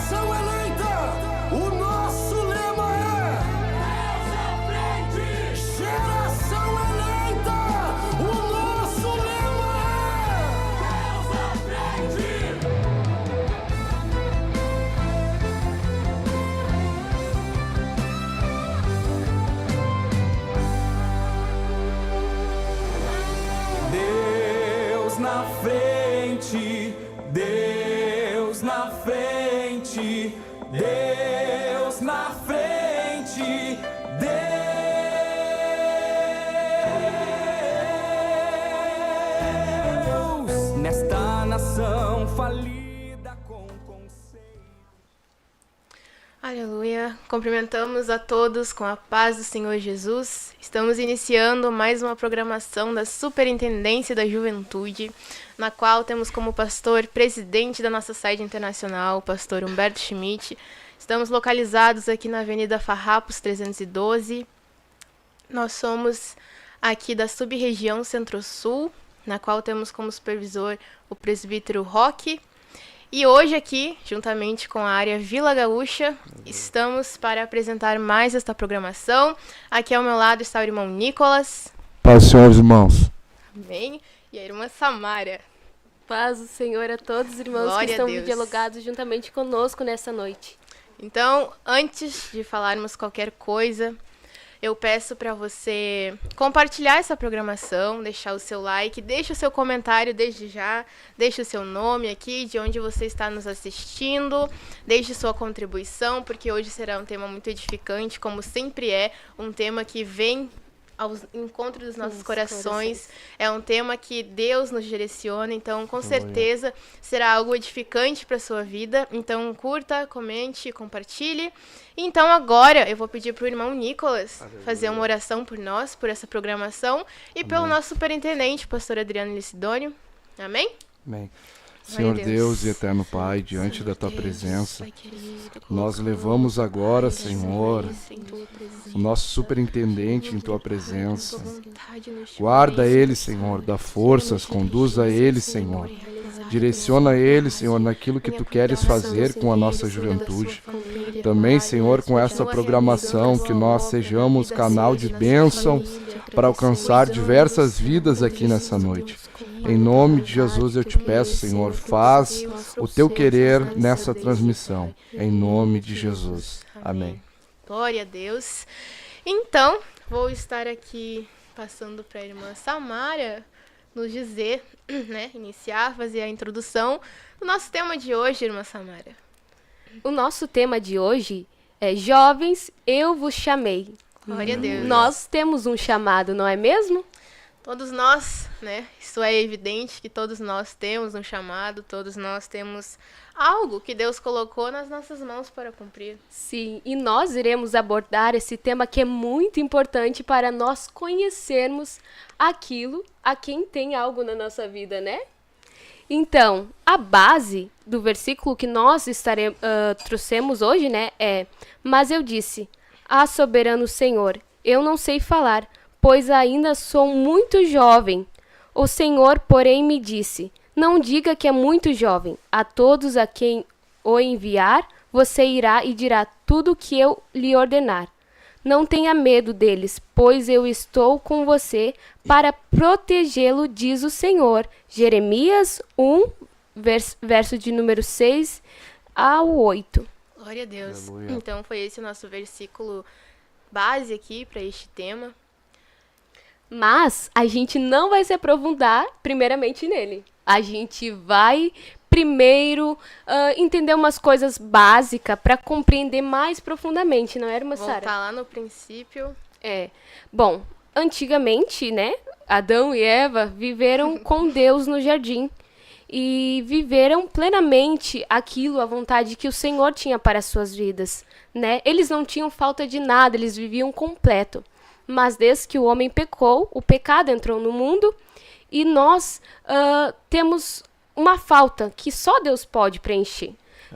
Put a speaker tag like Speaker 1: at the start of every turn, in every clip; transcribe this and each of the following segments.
Speaker 1: Geração eleita, o nosso lema é Deus à frente. Geração eleita, o nosso lema é Deus à frente. Deus na frente, Deus na frente, Deus na frente, Deus nesta nação falida com conceito.
Speaker 2: Aleluia! Cumprimentamos a todos com a paz do Senhor Jesus. Estamos iniciando mais uma programação da Superintendência da Juventude, na qual temos como pastor presidente da nossa sede internacional, o pastor Humberto Schmidt. Estamos localizados aqui na Avenida Farrapos 312. Nós somos aqui da sub-região Centro-Sul, na qual temos como supervisor o presbítero Roque. E hoje aqui, juntamente com a área Vila Gaúcha, estamos para apresentar mais esta programação. Aqui ao meu lado está o irmão Nicolas.
Speaker 3: Paz, senhores irmãos.
Speaker 2: Amém. E a irmã Samara.
Speaker 4: Paz do Senhor a todos os irmãos
Speaker 2: Glória
Speaker 4: que estão
Speaker 2: a Deus.
Speaker 4: dialogados juntamente conosco nessa noite.
Speaker 2: Então, antes de falarmos qualquer coisa, eu peço para você compartilhar essa programação, deixar o seu like, deixe o seu comentário desde já, deixe o seu nome aqui, de onde você está nos assistindo, deixe sua contribuição, porque hoje será um tema muito edificante, como sempre é, um tema que vem ao encontro dos nossos corações. É um tema que Deus nos direciona, então com certeza será algo edificante para a sua vida. Então curta, comente, compartilhe. Então agora eu vou pedir para o irmão Nicolas fazer uma oração por nós, por essa programação e pelo nosso superintendente, pastor Adriano Licidônio. Amém?
Speaker 3: Amém. Senhor Deus e eterno Pai, diante da Tua presença, nós levamos agora, Senhor, o nosso superintendente em Tua presença. Guarda ele, Senhor, dá forças, conduza ele, Senhor. Direciona ele, Senhor, naquilo que Tu queres fazer com a nossa juventude. Também, Senhor, com essa programação, que nós sejamos canal de bênção para alcançar diversas vidas aqui nessa noite. Em nome de Jesus eu te peço, Senhor, faz o Teu querer nessa transmissão. Em nome de Jesus. Amém.
Speaker 2: Glória a Deus. Então, vou estar aqui passando para a irmã Samara nos dizer, iniciar, fazer a introdução do nosso tema de hoje, irmã Samara.
Speaker 4: O nosso tema de hoje é Jovens, eu vos chamei.
Speaker 2: Glória a Deus.
Speaker 4: Nós temos um chamado, não é mesmo?
Speaker 2: Todos nós, isso é evidente que todos nós temos um chamado, todos nós temos algo que Deus colocou nas nossas mãos para cumprir.
Speaker 4: Sim, e nós iremos abordar esse tema que é muito importante para nós conhecermos aquilo a quem tem algo na nossa vida, né? Então, a base do versículo que nós trouxemos hoje, é: Mas eu disse, soberano Senhor, eu não sei falar, pois ainda sou muito jovem. O Senhor, porém, me disse, não diga que é muito jovem. A todos a quem o enviar, você irá e dirá tudo o que eu lhe ordenar. Não tenha medo deles, pois eu estou com você para protegê-lo, diz o Senhor. Jeremias 1, verso de número 6 ao 8.
Speaker 2: Glória a Deus.
Speaker 3: Aleluia.
Speaker 2: Então foi esse o nosso versículo base aqui para este tema.
Speaker 4: Mas a gente não vai se aprofundar primeiramente nele. A gente vai primeiro entender umas coisas básicas para compreender mais profundamente, não é, irmã Sara?
Speaker 2: Voltar lá no princípio.
Speaker 4: Bom, antigamente, Adão e Eva viveram com Deus no jardim e viveram plenamente aquilo, a vontade que o Senhor tinha para as suas vidas, Eles não tinham falta de nada, eles viviam completo. Mas desde que o homem pecou, o pecado entrou no mundo e nós temos uma falta que só Deus pode preencher.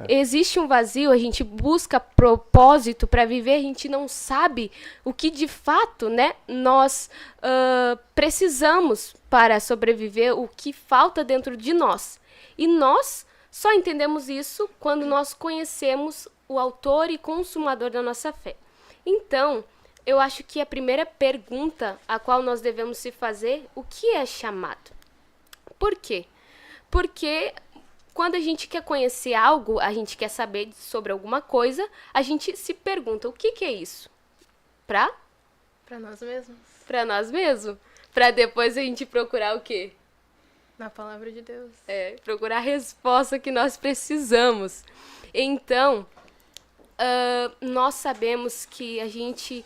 Speaker 4: Existe um vazio, a gente busca propósito para viver, a gente não sabe o que de fato nós precisamos para sobreviver, o que falta dentro de nós. E nós Só entendemos isso quando nós conhecemos o autor e consumador da nossa fé. Então, eu acho que a primeira pergunta a qual nós devemos se fazer, o que é chamado? Por quê? Porque quando a gente quer conhecer algo, a gente quer saber sobre alguma coisa, a gente se pergunta, o que é isso? Para
Speaker 2: nós mesmos.
Speaker 4: Para nós mesmos. Para depois a gente procurar o quê?
Speaker 2: Na palavra de Deus.
Speaker 4: Procurar a resposta que nós precisamos. Então, nós sabemos que a gente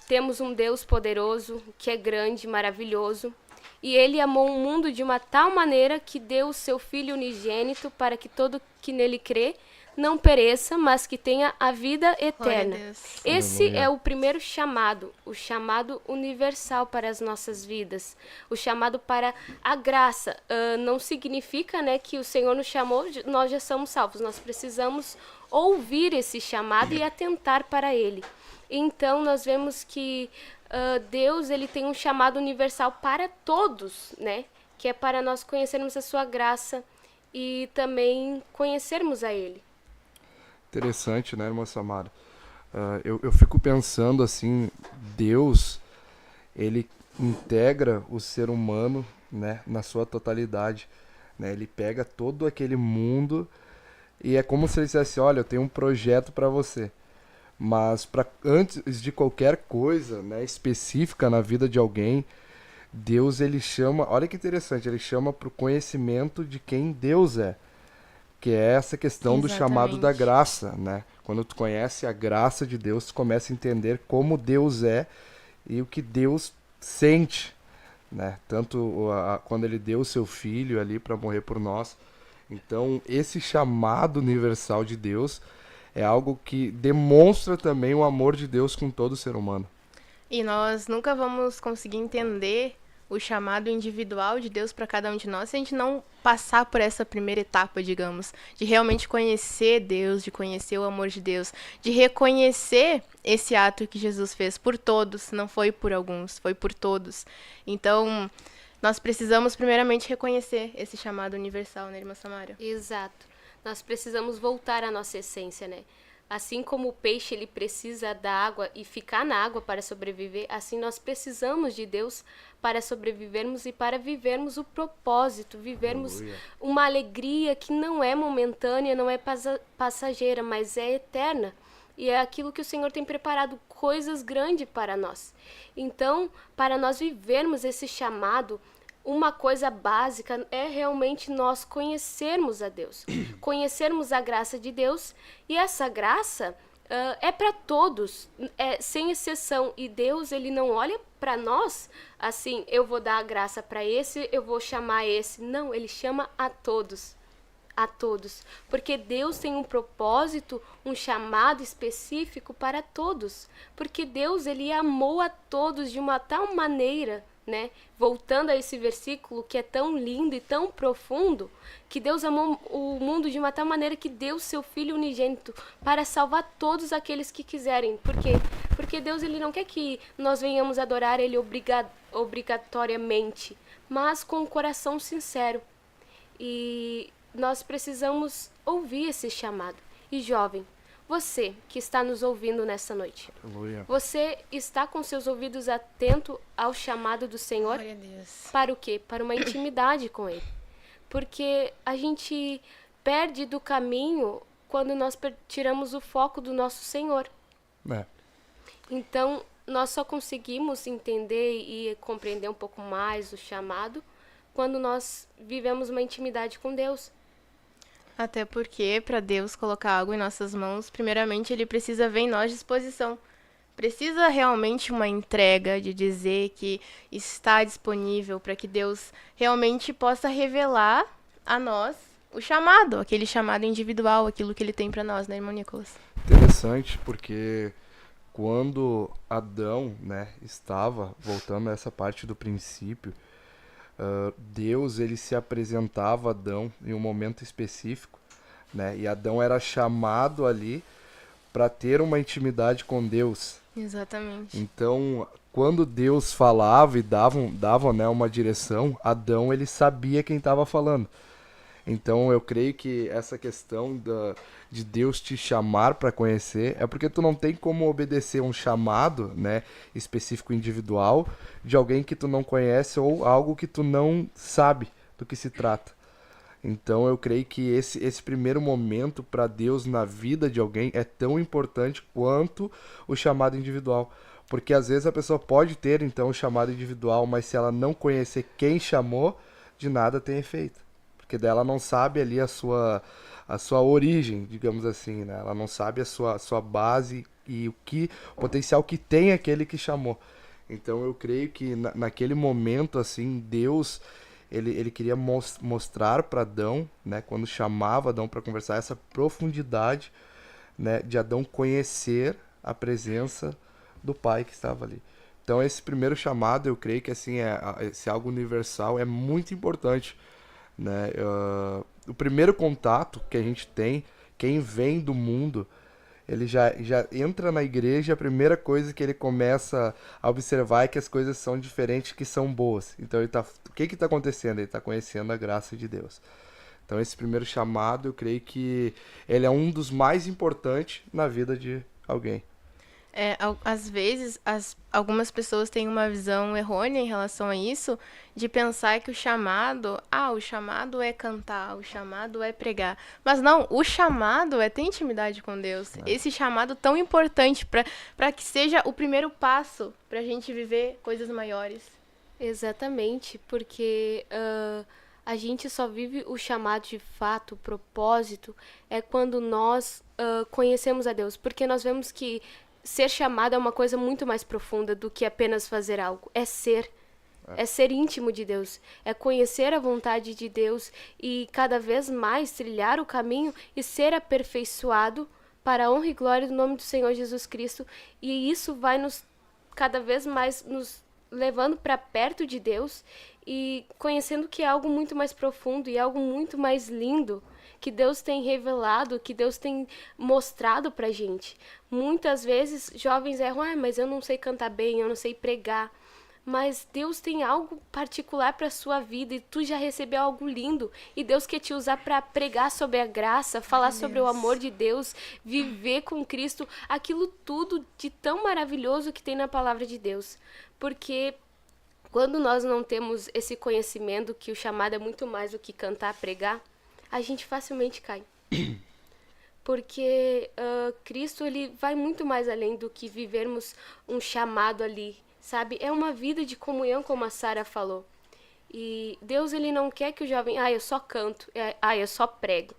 Speaker 4: temos um Deus poderoso, que é grande, maravilhoso, e Ele amou o mundo de uma tal maneira que deu o seu Filho unigênito para que todo que nele crê não pereça, mas que tenha a vida eterna. Esse é o primeiro chamado, o chamado universal para as nossas vidas, o chamado para a graça. Não significa, né, que o Senhor nos chamou, nós já somos salvos. Nós precisamos ouvir esse chamado e atentar para ele. Então, nós vemos que Deus, ele tem um chamado universal para todos, né, que é para nós conhecermos a sua graça e também conhecermos a ele.
Speaker 3: Interessante, né, irmã Samara? Eu fico pensando assim, Deus, ele integra o ser humano, né, na sua totalidade, né? Ele pega todo aquele mundo e é como se ele dissesse, olha, eu tenho um projeto para você. Mas antes de qualquer coisa, né, específica na vida de alguém, Deus, ele chama, olha que interessante, ele chama para o conhecimento de quem Deus é. Que é essa questão do chamado da graça, né? Quando tu conhece a graça de Deus, tu começa a entender como Deus é e o que Deus sente, né? Tanto quando ele deu o seu filho ali para morrer por nós. Então, esse chamado universal de Deus é algo que demonstra também o amor de Deus com todo ser humano.
Speaker 2: E nós nunca vamos conseguir entender o chamado individual de Deus para cada um de nós se a gente não passar por essa primeira etapa, digamos, de realmente conhecer Deus, de conhecer o amor de Deus, de reconhecer esse ato que Jesus fez por todos, não foi por alguns, foi por todos. Então, nós precisamos primeiramente reconhecer esse chamado universal, né, irmã Samara?
Speaker 4: Exato. Nós precisamos voltar à nossa essência, né? Assim como o peixe ele precisa da água e ficar na água para sobreviver, assim nós precisamos de Deus para sobrevivermos e para vivermos o propósito, vivermos uma alegria que não é momentânea, não é passageira, mas é eterna. E é aquilo que o Senhor tem preparado, coisas grandes para nós. Então, para nós vivermos esse chamado, uma coisa básica é realmente nós conhecermos a Deus, conhecermos a graça de Deus, e essa graça é para todos, sem exceção, e Deus ele não olha para nós assim, eu vou dar a graça para esse, eu vou chamar esse, não, ele chama a todos, porque Deus tem um propósito, um chamado específico para todos, porque Deus ele amou a todos de uma tal maneira, né? Voltando a esse versículo que é tão lindo e tão profundo, que Deus amou o mundo de uma tal maneira que deu seu Filho unigênito para salvar todos aqueles que quiserem. Por quê? Porque Deus ele não quer que nós venhamos adorar ele obrigatoriamente, mas com o coração sincero. E nós precisamos ouvir esse chamado. E jovem, você que está nos ouvindo nessa noite,
Speaker 3: Aleluia.
Speaker 4: Você está com seus ouvidos atentos ao chamado do Senhor?
Speaker 2: Glória a Deus.
Speaker 4: Para o quê? Para uma intimidade com Ele. Porque a gente perde do caminho quando nós tiramos o foco do nosso Senhor. Então, nós só conseguimos entender e compreender um pouco mais o chamado quando nós vivemos uma intimidade com Deus.
Speaker 2: Até porque, para Deus colocar algo em nossas mãos, primeiramente ele precisa ver em nós disposição. Precisa realmente uma entrega de dizer que está disponível para que Deus realmente possa revelar a nós o chamado, aquele chamado individual, aquilo que ele tem para nós, né, irmão Nicolas?
Speaker 3: Interessante, porque quando Adão, né, estava, voltando a essa parte do princípio, Deus ele se apresentava a Adão em um momento específico, né? E Adão era chamado ali para ter uma intimidade com Deus.
Speaker 2: Exatamente.
Speaker 3: Então, quando Deus falava e dava, né, uma direção, Adão ele sabia quem estava falando. Então eu creio que essa questão de Deus te chamar para conhecer é porque tu não tem como obedecer um chamado, né, específico individual de alguém que tu não conhece ou algo que tu não sabe do que se trata. Então eu creio que esse primeiro momento para Deus na vida de alguém é tão importante quanto o chamado individual. Porque às vezes a pessoa pode ter então o chamado individual, mas se ela não conhecer quem chamou, de nada tem efeito. Porque dela não sabe ali a sua origem, digamos assim, né? Ela não sabe a sua base e o potencial que tem aquele que chamou. Então eu creio que naquele momento, assim, Deus, ele queria mostrar para Adão, né, quando chamava Adão para conversar, essa profundidade, né, de Adão conhecer a presença do Pai que estava ali. Então esse primeiro chamado, eu creio que assim, esse algo universal é muito importante, né? O primeiro contato que a gente tem, quem vem do mundo, ele já entra na igreja, a primeira coisa que ele começa a observar é que as coisas são diferentes, que são boas. Então o que está acontecendo? Ele está conhecendo a graça de Deus. Então esse primeiro chamado, eu creio que ele é um dos mais importantes na vida de alguém.
Speaker 2: Às vezes, algumas pessoas têm uma visão errônea em relação a isso, de pensar que o chamado é cantar, o chamado é pregar. Mas não, o chamado é ter intimidade com Deus. Esse chamado tão importante para que seja o primeiro passo para a gente viver coisas maiores.
Speaker 4: Exatamente, porque a gente só vive o chamado de fato, o propósito, é quando nós conhecemos a Deus. Porque nós vemos que ser chamado é uma coisa muito mais profunda do que apenas fazer algo. É ser íntimo de Deus. É conhecer a vontade de Deus e cada vez mais trilhar o caminho e ser aperfeiçoado para a honra e glória do nome do Senhor Jesus Cristo. E isso vai cada vez mais nos levando para perto de Deus e conhecendo que é algo muito mais profundo e algo muito mais lindo que Deus tem revelado, que Deus tem mostrado pra gente. Muitas vezes jovens erram, mas eu não sei cantar bem, eu não sei pregar. Mas Deus tem algo particular para sua vida e tu já recebeu algo lindo. E Deus quer te usar para pregar sobre a graça, falar sobre o amor de Deus, viver com Cristo, aquilo tudo de tão maravilhoso que tem na palavra de Deus. Porque quando nós não temos esse conhecimento que o chamado é muito mais do que cantar, pregar, a gente facilmente cai. Porque Cristo, ele vai muito mais além do que vivermos um chamado ali, sabe? É uma vida de comunhão, como a Sara falou. E Deus, ele não quer que o jovem, eu só canto, eu só prego.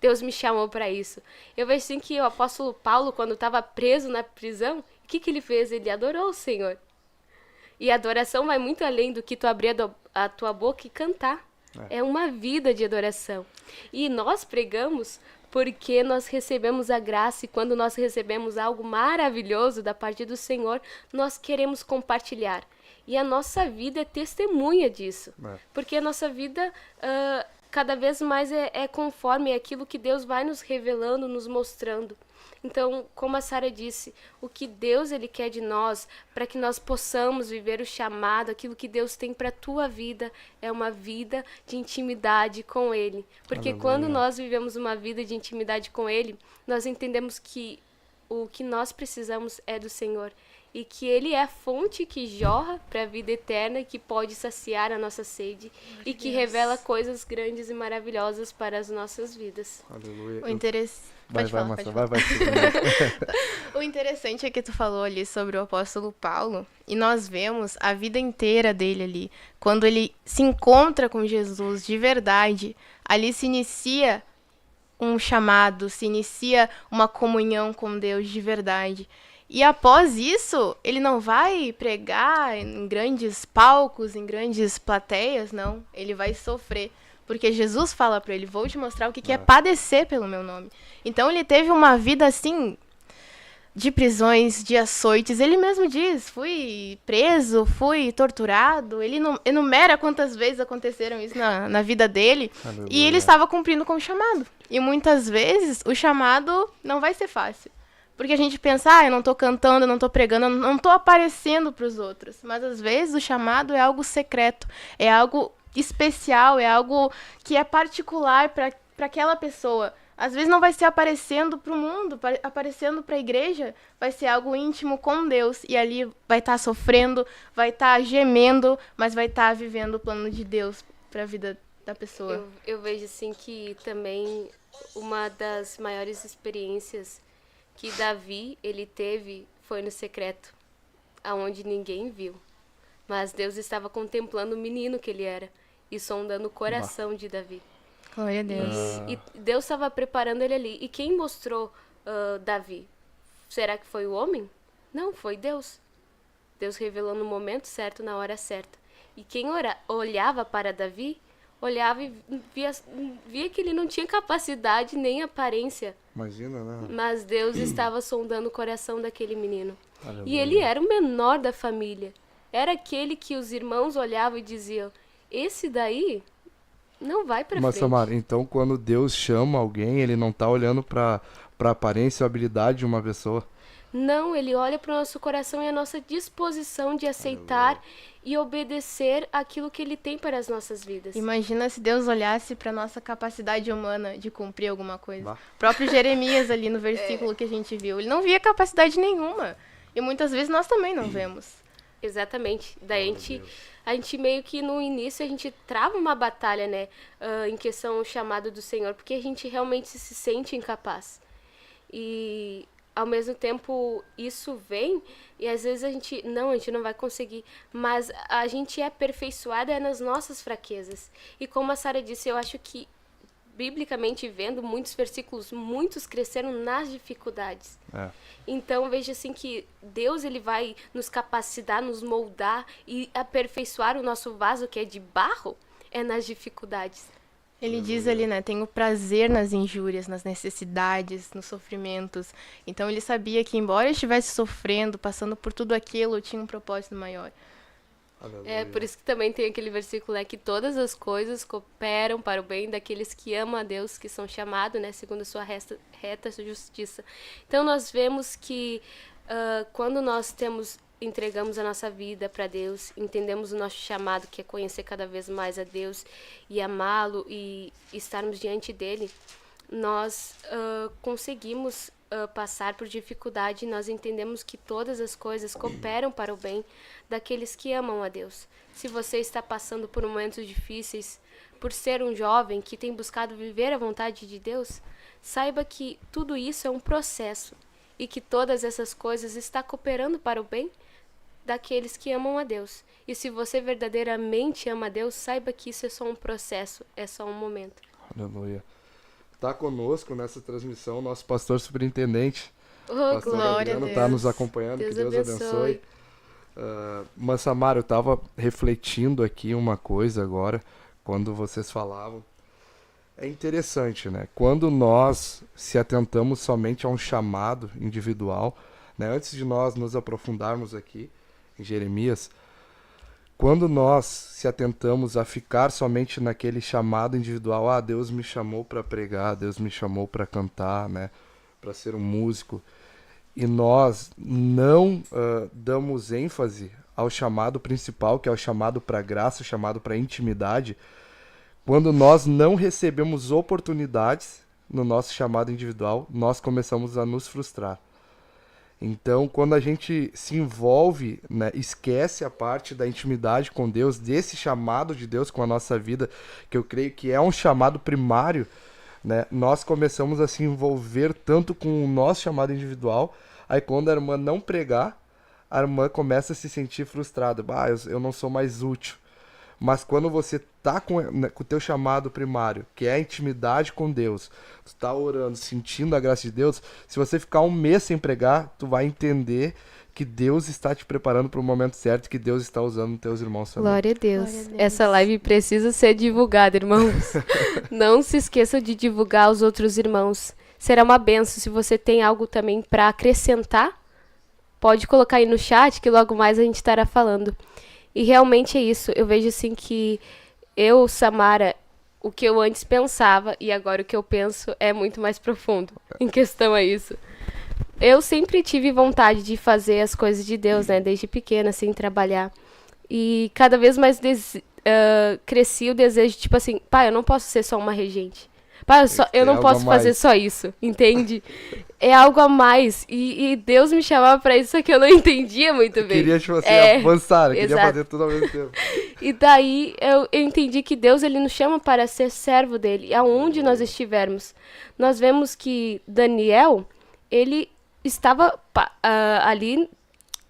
Speaker 4: Deus me chamou para isso. Eu vejo assim que o apóstolo Paulo, quando estava preso na prisão, o que ele fez? Ele adorou o Senhor. E a adoração vai muito além do que tu abrir a tua boca e cantar. É uma vida de adoração. E nós pregamos porque nós recebemos a graça e quando nós recebemos algo maravilhoso da parte do Senhor, nós queremos compartilhar. E a nossa vida é testemunha disso. Porque a nossa vida cada vez mais é conforme aquilo que Deus vai nos revelando, nos mostrando. Então, como a Sara disse, o que Deus ele quer de nós, para que nós possamos viver o chamado, aquilo que Deus tem para a tua vida, é uma vida de intimidade com Ele. Porque Aleluia. Quando nós vivemos uma vida de intimidade com Ele, nós entendemos que o que nós precisamos é do Senhor. E que Ele é a fonte que jorra para a vida eterna e que pode saciar a nossa sede e que revela coisas grandes e maravilhosas para as nossas vidas.
Speaker 3: Aleluia.
Speaker 2: O interessante... Vai. O interessante é que tu falou ali sobre o apóstolo Paulo e nós vemos a vida inteira dele ali. Quando ele se encontra com Jesus de verdade, ali se inicia um chamado, se inicia uma comunhão com Deus de verdade. E após isso, ele não vai pregar em grandes palcos, em grandes plateias, não. Ele vai sofrer. Porque Jesus fala para ele, vou te mostrar o que é padecer pelo meu nome. Então ele teve uma vida assim, de prisões, de açoites. Ele mesmo diz, fui preso, fui torturado. Ele enumera quantas vezes aconteceram isso na vida dele. Aleluia. E ele estava cumprindo com o chamado. E muitas vezes o chamado não vai ser fácil. Porque a gente pensa, eu não tô cantando, eu não tô pregando, eu não tô aparecendo pros outros. Mas às vezes o chamado é algo secreto, é algo especial, é algo que é particular para aquela pessoa. Às vezes não vai ser aparecendo para o mundo, aparecendo para a igreja, vai ser algo íntimo com Deus. E ali vai estar sofrendo, vai estar gemendo, mas vai estar vivendo o plano de Deus para a vida da pessoa.
Speaker 4: Eu vejo assim que também uma das maiores experiências que Davi ele teve foi no secreto, aonde ninguém viu. Mas Deus estava contemplando o menino que ele era e sondando o coração de Davi.
Speaker 2: Glória a Deus.
Speaker 4: E Deus estava preparando ele ali. E quem mostrou Davi? Será que foi o homem? Não, foi Deus. Deus revelou no momento certo, na hora certa. E quem olhava para Davi, olhava e via que ele não tinha capacidade nem aparência.
Speaker 3: Imagina, né?
Speaker 4: Mas Deus estava sondando o coração daquele menino.
Speaker 3: Aleluia.
Speaker 4: E ele era o menor da família. Era aquele que os irmãos olhavam e diziam, esse daí não vai pra
Speaker 3: Mas,
Speaker 4: frente.
Speaker 3: Samara, então quando Deus chama alguém, ele não tá olhando pra aparência ou habilidade de uma pessoa?
Speaker 4: Não, ele olha para o nosso coração e a nossa disposição de aceitar e obedecer aquilo que ele tem para as nossas vidas.
Speaker 2: Imagina se Deus olhasse para nossa capacidade humana de cumprir alguma coisa.
Speaker 3: Bah.
Speaker 2: O próprio Jeremias ali no versículo que a gente viu, ele não via capacidade nenhuma. E muitas vezes nós também não vemos.
Speaker 4: Exatamente. Daí a gente meio que no início a gente trava uma batalha, né? Em questão do chamado do Senhor, porque a gente realmente se sente incapaz. E ao mesmo tempo isso vem e às vezes a gente não vai conseguir, mas a gente é aperfeiçoada nas nossas fraquezas. E como a Sara disse, eu acho que biblicamente vendo muitos versículos, muitos cresceram nas dificuldades. Então veja assim que Deus ele vai nos capacitar, nos moldar e aperfeiçoar o nosso vaso que é de barro é nas dificuldades.
Speaker 2: Ele diz ali, né, tenho prazer nas injúrias, nas necessidades, nos sofrimentos. Então ele sabia que embora ele estivesse sofrendo, passando por tudo aquilo, tinha um propósito maior.
Speaker 4: É por isso que também tem aquele versículo, né, que todas as coisas cooperam para o bem daqueles que amam a Deus, que são chamados, né, segundo a sua reta justiça. Então nós vemos que quando nós entregamos a nossa vida para Deus, entendemos o nosso chamado, que é conhecer cada vez mais a Deus e amá-lo e estarmos diante dele, nós conseguimos passar por dificuldade, nós entendemos que todas as coisas cooperam para o bem daqueles que amam a Deus. Se você está passando por momentos difíceis, por ser um jovem que tem buscado viver a vontade de Deus, saiba que tudo isso é um processo e que todas essas coisas estão cooperando para o bem daqueles que amam a Deus. E se você verdadeiramente ama a Deus, saiba que isso é só um processo, é só um momento.
Speaker 3: Aleluia. Está conosco nessa transmissão o nosso pastor superintendente.
Speaker 2: Pastor glória
Speaker 3: Adriano está nos acompanhando,
Speaker 4: Deus
Speaker 3: que Deus
Speaker 4: abençoe.
Speaker 3: Mas, Samara, eu estava refletindo aqui uma coisa agora, quando vocês falavam. É interessante, né? Quando nós se atentamos somente a um chamado individual, né? Antes de nós nos aprofundarmos aqui em Jeremias, quando nós se atentamos a ficar somente naquele chamado individual, Deus me chamou para pregar, Deus me chamou para cantar, né? Para ser um músico, e nós não damos ênfase ao chamado principal, que é o chamado para graça, o chamado para intimidade, quando nós não recebemos oportunidades no nosso chamado individual, nós começamos a nos frustrar. Então, quando a gente se envolve, né, esquece a parte da intimidade com Deus, desse chamado de Deus com a nossa vida, que eu creio que é um chamado primário, né, nós começamos a se envolver tanto com o nosso chamado individual, aí quando a irmã não pregar, a irmã começa a se sentir frustrada. Eu não sou mais útil. Mas quando você tá com o teu chamado primário, que é a intimidade com Deus, tu tá orando, sentindo a graça de Deus, se você ficar um mês sem pregar, tu vai entender que Deus está te preparando para o momento certo, que Deus está usando teus irmãos também.
Speaker 4: Glória a Deus. Essa live precisa ser divulgada, irmãos. Não se esqueça de divulgar aos outros irmãos. Será uma benção. Se você tem algo também para acrescentar, pode colocar aí no chat, que logo mais a gente estará falando. E realmente é isso. Eu vejo assim que eu, Samara, o que eu antes pensava e agora o que eu penso é muito mais profundo em questão a isso. Eu sempre tive vontade de fazer as coisas de Deus, né? Desde pequena, assim, trabalhar. E cada vez mais crescia o desejo, tipo assim, pai, eu não posso ser só uma regente. Pai, eu não posso fazer só isso, entende? É algo a mais. E Deus me chamava pra isso, só que eu não entendia muito bem.
Speaker 3: Queria, tipo assim, avançar, queria fazer tudo ao mesmo tempo.
Speaker 4: E daí eu entendi que Deus, ele nos chama para ser servo dele, aonde nós estivermos. Nós vemos que Daniel, ele estava ali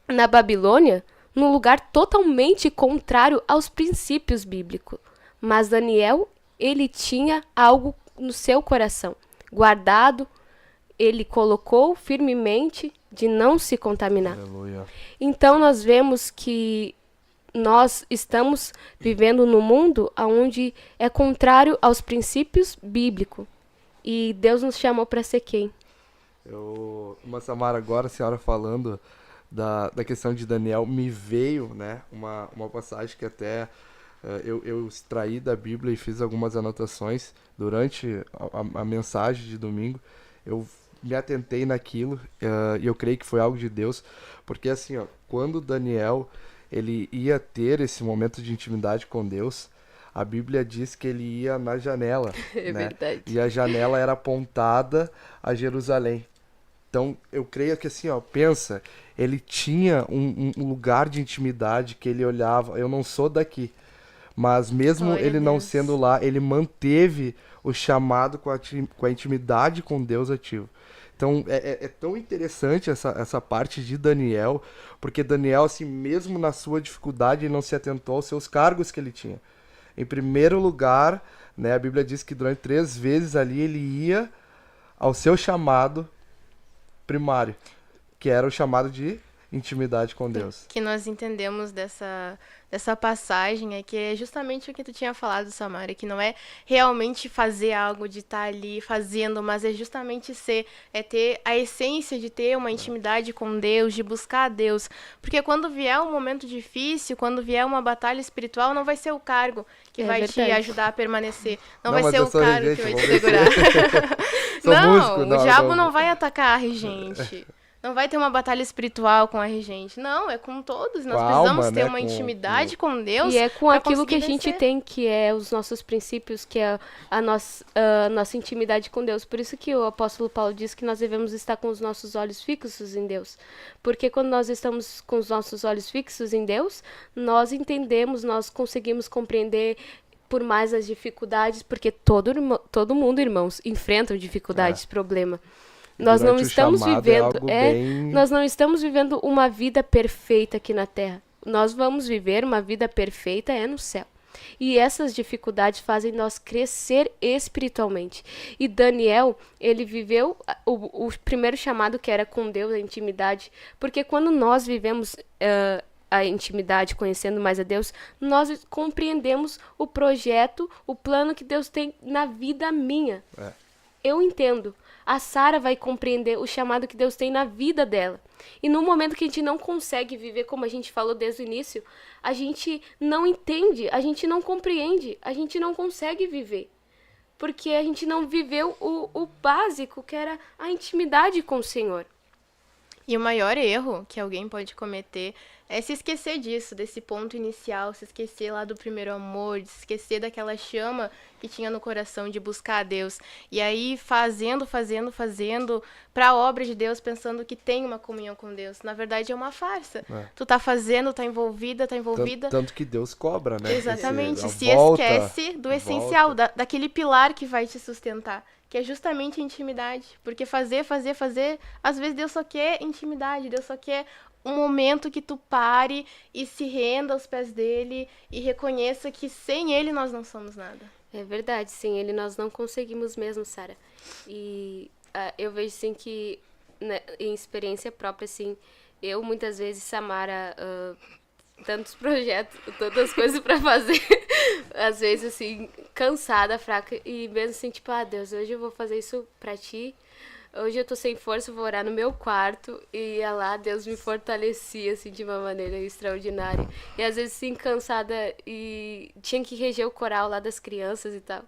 Speaker 4: na Babilônia, num lugar totalmente contrário aos princípios bíblicos. Mas Daniel, ele tinha algo no seu coração, guardado, ele colocou firmemente de não se contaminar.
Speaker 3: Aleluia.
Speaker 4: Então nós vemos que nós estamos vivendo num mundo onde é contrário aos princípios bíblicos. E Deus nos chamou para ser quem?
Speaker 3: Samara, agora a senhora falando da questão de Daniel, me veio, né, uma passagem que até eu extraí da Bíblia e fiz algumas anotações durante a mensagem de domingo. Eu me atentei naquilo e eu creio que foi algo de Deus, porque assim, quando Daniel ele ia ter esse momento de intimidade com Deus, a Bíblia diz que ele ia na janela,
Speaker 4: né? Verdade.
Speaker 3: E a janela era apontada a Jerusalém. Então, eu creio que assim, pensa, ele tinha um lugar de intimidade que ele olhava, eu não sou daqui, mas mesmo
Speaker 2: Glória
Speaker 3: ele
Speaker 2: a
Speaker 3: não
Speaker 2: Deus.
Speaker 3: sendo lá, ele manteve o chamado com a intimidade com Deus ativo. Então, é tão interessante essa parte de Daniel, porque Daniel, assim, mesmo na sua dificuldade, ele não se atentou aos seus cargos que ele tinha. Em primeiro lugar, né, a Bíblia diz que durante 3 vezes ali ele ia ao seu chamado primário, que era o chamado de intimidade com Deus.
Speaker 2: Que nós entendemos dessa passagem é que é justamente o que tu tinha falado, Samara, que não é realmente fazer algo de estar ali fazendo, mas é justamente ter a essência de ter uma intimidade com Deus, de buscar a Deus. Porque quando vier um momento difícil, quando vier uma batalha espiritual, não vai ser o cargo que vai te ajudar a permanecer. Não vai ser o cargo que vai te segurar. O diabo não vai atacar a regente. Não vai ter uma batalha espiritual com a regente. Não, é com todos. Nós precisamos ter uma intimidade com Deus.
Speaker 4: E é com aquilo que a gente tem, que é os nossos princípios, que é a nossa intimidade com Deus. Por isso que o apóstolo Paulo diz que nós devemos estar com os nossos olhos fixos em Deus. Porque quando nós estamos com os nossos olhos fixos em Deus, nós entendemos, nós conseguimos compreender por mais as dificuldades, porque todo mundo, irmãos, enfrenta dificuldades, problema. Nós não estamos vivendo, nós não estamos vivendo uma vida perfeita aqui na Terra. Nós vamos viver uma vida perfeita no céu. E essas dificuldades fazem nós crescer espiritualmente. E Daniel, ele viveu o primeiro chamado, que era com Deus, a intimidade. Porque quando nós vivemos a intimidade, conhecendo mais a Deus, nós compreendemos o projeto, o plano que Deus tem na vida minha. Eu entendo. A Sara vai compreender o chamado que Deus tem na vida dela. E no momento que a gente não consegue viver, como a gente falou desde o início, a gente não entende, a gente não compreende, a gente não consegue viver. Porque a gente não viveu o básico, que era a intimidade com o Senhor.
Speaker 2: E o maior erro que alguém pode cometer é se esquecer disso, desse ponto inicial, se esquecer lá do primeiro amor, de se esquecer daquela chama que tinha no coração de buscar a Deus. E aí fazendo para a obra de Deus, pensando que tem uma comunhão com Deus. Na verdade é uma farsa. Tu tá fazendo, tá envolvida.
Speaker 3: Tanto que Deus cobra, né?
Speaker 2: Exatamente. Se esquece do essencial, daquele pilar que vai te sustentar, que é justamente a intimidade. Porque fazer, às vezes Deus só quer intimidade, Deus só quer um momento que tu pare e se renda aos pés dele e reconheça que sem ele nós não somos nada.
Speaker 4: É verdade, sem ele nós não conseguimos mesmo, Sara. E eu vejo, assim, que, né, em experiência própria, assim, eu muitas vezes, Samara, tantos projetos, tantas coisas pra fazer, às vezes, assim, cansada, fraca, e mesmo assim, tipo, Deus, hoje eu vou fazer isso pra ti, Hoje eu tô sem força, vou orar no meu quarto e ia lá, Deus me fortalecia, assim, de uma maneira extraordinária. E às vezes, assim, cansada e tinha que reger o coral lá das crianças e tal.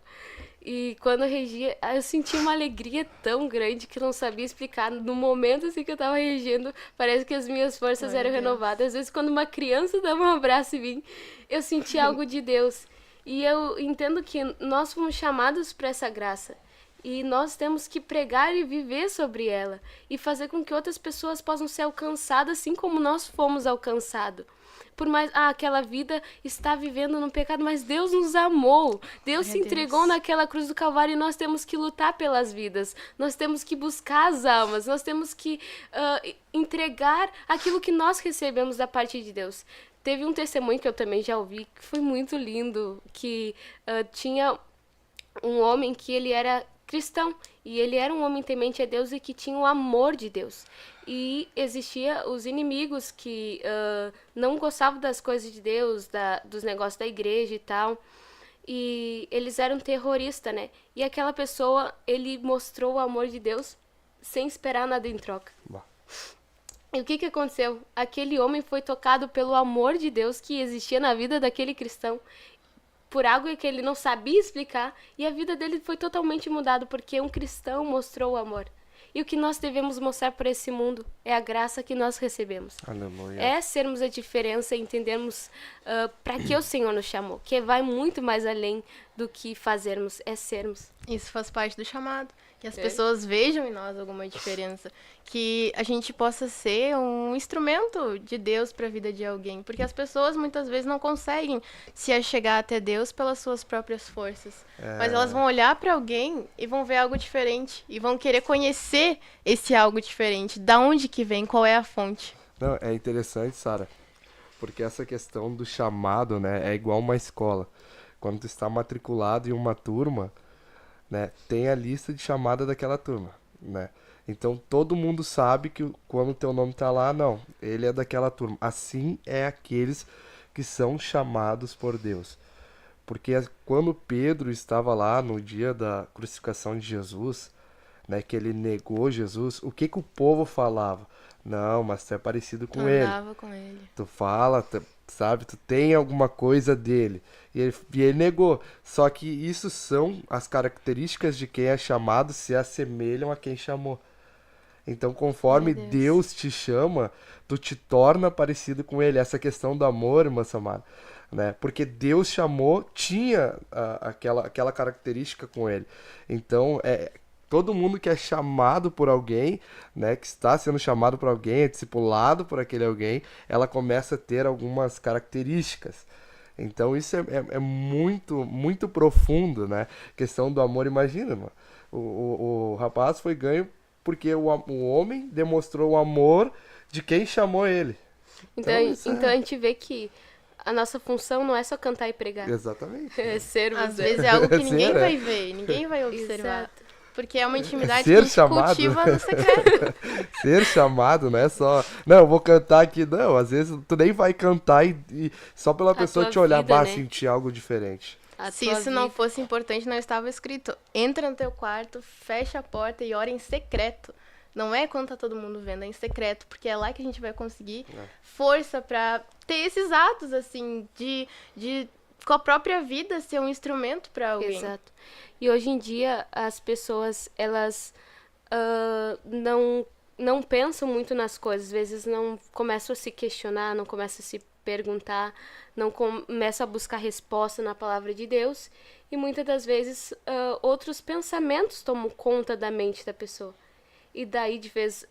Speaker 4: E quando eu regia, eu senti uma alegria tão grande que eu não sabia explicar. No momento, assim, que eu tava regendo, parece que as minhas forças eram renovadas. Às vezes, quando uma criança dava um abraço em mim, eu senti algo de Deus. E eu entendo que nós fomos chamados para essa graça. E nós temos que pregar e viver sobre ela. E fazer com que outras pessoas possam ser alcançadas assim como nós fomos alcançados. Por mais, aquela vida está vivendo no pecado, mas Deus nos amou. Deus se entregou naquela cruz do Calvário e nós temos que lutar pelas vidas. Nós temos que buscar as almas. Nós temos que entregar aquilo que nós recebemos da parte de Deus. Teve um testemunho que eu também já ouvi, que foi muito lindo, que tinha um homem que ele era cristão, e ele era um homem temente a Deus e que tinha o amor de Deus. E existia os inimigos que não gostavam das coisas de Deus, dos negócios da igreja e tal, e eles eram terroristas, né? E aquela pessoa, ele mostrou o amor de Deus sem esperar nada em troca. E o que aconteceu? Aquele homem foi tocado pelo amor de Deus que existia na vida daquele cristão, por algo que ele não sabia explicar, e a vida dele foi totalmente mudada, porque um cristão mostrou o amor. E o que nós devemos mostrar para esse mundo é a graça que nós recebemos.
Speaker 3: Aleluia.
Speaker 4: É sermos a diferença e entendermos para que o Senhor nos chamou, que vai muito mais além do que fazermos, é sermos.
Speaker 2: Isso faz parte do chamado. Que as pessoas vejam em nós alguma diferença. Que a gente possa ser um instrumento de Deus para a vida de alguém. Porque as pessoas muitas vezes não conseguem se achegar até Deus pelas suas próprias forças. Mas elas vão olhar para alguém e vão ver algo diferente. E vão querer conhecer esse algo diferente. Da onde que vem, qual é a fonte.
Speaker 3: Não, é interessante, Sara, porque essa questão do chamado, né, é igual uma escola. Quando tu está matriculado em uma turma, né, tem a lista de chamada daquela turma, né? Então todo mundo sabe que quando o teu nome tá lá, não, ele é daquela turma. Assim é aqueles que são chamados por Deus. Porque quando Pedro estava lá no dia da crucificação de Jesus, né, que ele negou Jesus, o que o povo falava? Não, mas tu é parecido com ele.
Speaker 2: Andava com ele.
Speaker 3: Tu fala, sabe, tu tem alguma coisa dele. E ele negou. Só que isso são as características de quem é chamado, se assemelham a quem chamou. Então, conforme Deus te chama, tu te torna parecido com ele. Essa questão do amor, irmã Samara, né? Porque Deus chamou, tinha aquela característica com ele. Então, todo mundo que é chamado por alguém, né, que está sendo chamado por alguém, é discipulado por aquele alguém, ela começa a ter algumas características. Então isso é muito, muito profundo, né? Questão do amor, imagina, mano. O rapaz foi ganho porque o homem demonstrou o amor de quem chamou ele.
Speaker 4: Então a gente vê que a nossa função não é só cantar e pregar.
Speaker 3: Exatamente.
Speaker 4: É sermos.
Speaker 2: Às vezes é algo que ninguém vai ver, ninguém vai observar.
Speaker 4: Exato.
Speaker 2: Porque é uma intimidade
Speaker 3: Ser
Speaker 2: que a gente
Speaker 3: chamado.
Speaker 2: cultiva no secreto.
Speaker 3: Ser chamado, não é só... Não, eu vou cantar aqui. Não, às vezes tu nem vai cantar e só pela pessoa te olhar,
Speaker 4: vida, né?
Speaker 3: sentir algo diferente.
Speaker 2: Se isso não fosse importante, não estava escrito. Entra no teu quarto, fecha a porta e ora em secreto. Não é quando tá todo mundo vendo, é em secreto. Porque é lá que a gente vai conseguir força pra ter esses atos, assim, de com a própria vida ser um instrumento pra alguém.
Speaker 4: Exato. E hoje em dia as pessoas, elas não pensam muito nas coisas, às vezes não começam a se questionar, não começam a se perguntar, não começam a buscar resposta na palavra de Deus, e muitas das vezes outros pensamentos tomam conta da mente da pessoa. E daí, de vez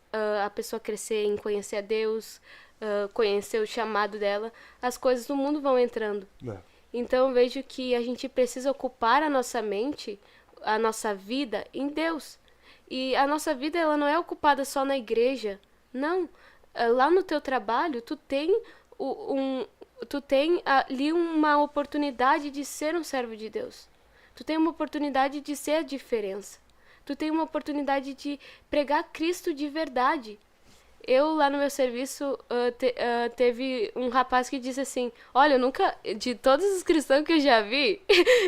Speaker 4: a pessoa crescer em conhecer a Deus, conhecer o chamado dela, as coisas do mundo vão entrando. Então eu vejo que a gente precisa ocupar a nossa mente, a nossa vida em Deus. E a nossa vida, ela não é ocupada só na igreja. Não. Lá no teu trabalho, tu tem ali uma oportunidade de ser um servo de Deus. Tu tem uma oportunidade de ser a diferença. Tu tem uma oportunidade de pregar Cristo de verdade. Eu, lá no meu serviço, teve um rapaz que disse assim, olha, eu nunca, de todos os cristãos que eu já vi,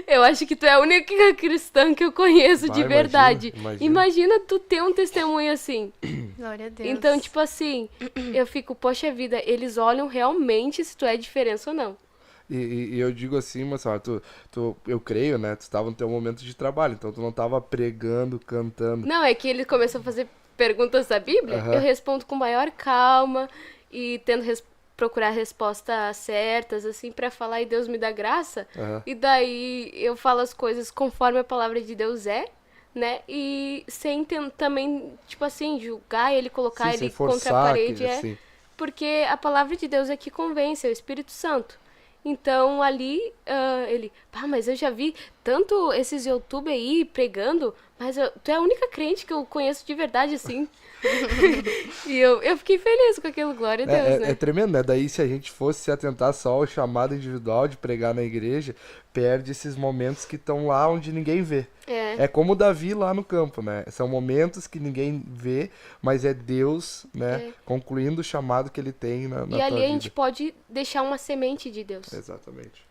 Speaker 4: eu acho que tu é a única cristã que eu conheço de verdade. Imagina tu ter um testemunho assim.
Speaker 2: Glória a Deus.
Speaker 4: Então, tipo assim, eu fico, poxa vida, eles olham realmente se tu é diferença ou não.
Speaker 3: E eu digo assim, mas eu creio, né? Tu estava no teu momento de trabalho, então tu não estava pregando, cantando.
Speaker 4: Não, é que ele começou a fazer perguntas da Bíblia, eu respondo com maior calma e tento procurar respostas certas, assim, pra falar e Deus me dá graça. E daí eu falo as coisas conforme a palavra de Deus é, né? E sem também, tipo assim, julgar ele, colocar ele contra a parede.
Speaker 3: Assim.
Speaker 4: Porque a palavra de Deus é que convence, é o Espírito Santo. Então, ali, ele... mas eu já vi tanto esses YouTube aí pregando, mas tu é a única crente que eu conheço de verdade, assim. E eu fiquei feliz com aquilo, glória a Deus, né?
Speaker 3: É tremendo, né? Daí, se a gente fosse se atentar só ao chamado individual de pregar na igreja, perde esses momentos que estão lá onde ninguém vê. É como Davi lá no campo, né? São momentos que ninguém vê, mas é Deus, né? Concluindo o chamado que ele tem na tua vida.
Speaker 4: E ali a gente pode deixar uma semente de Deus.
Speaker 3: Exatamente.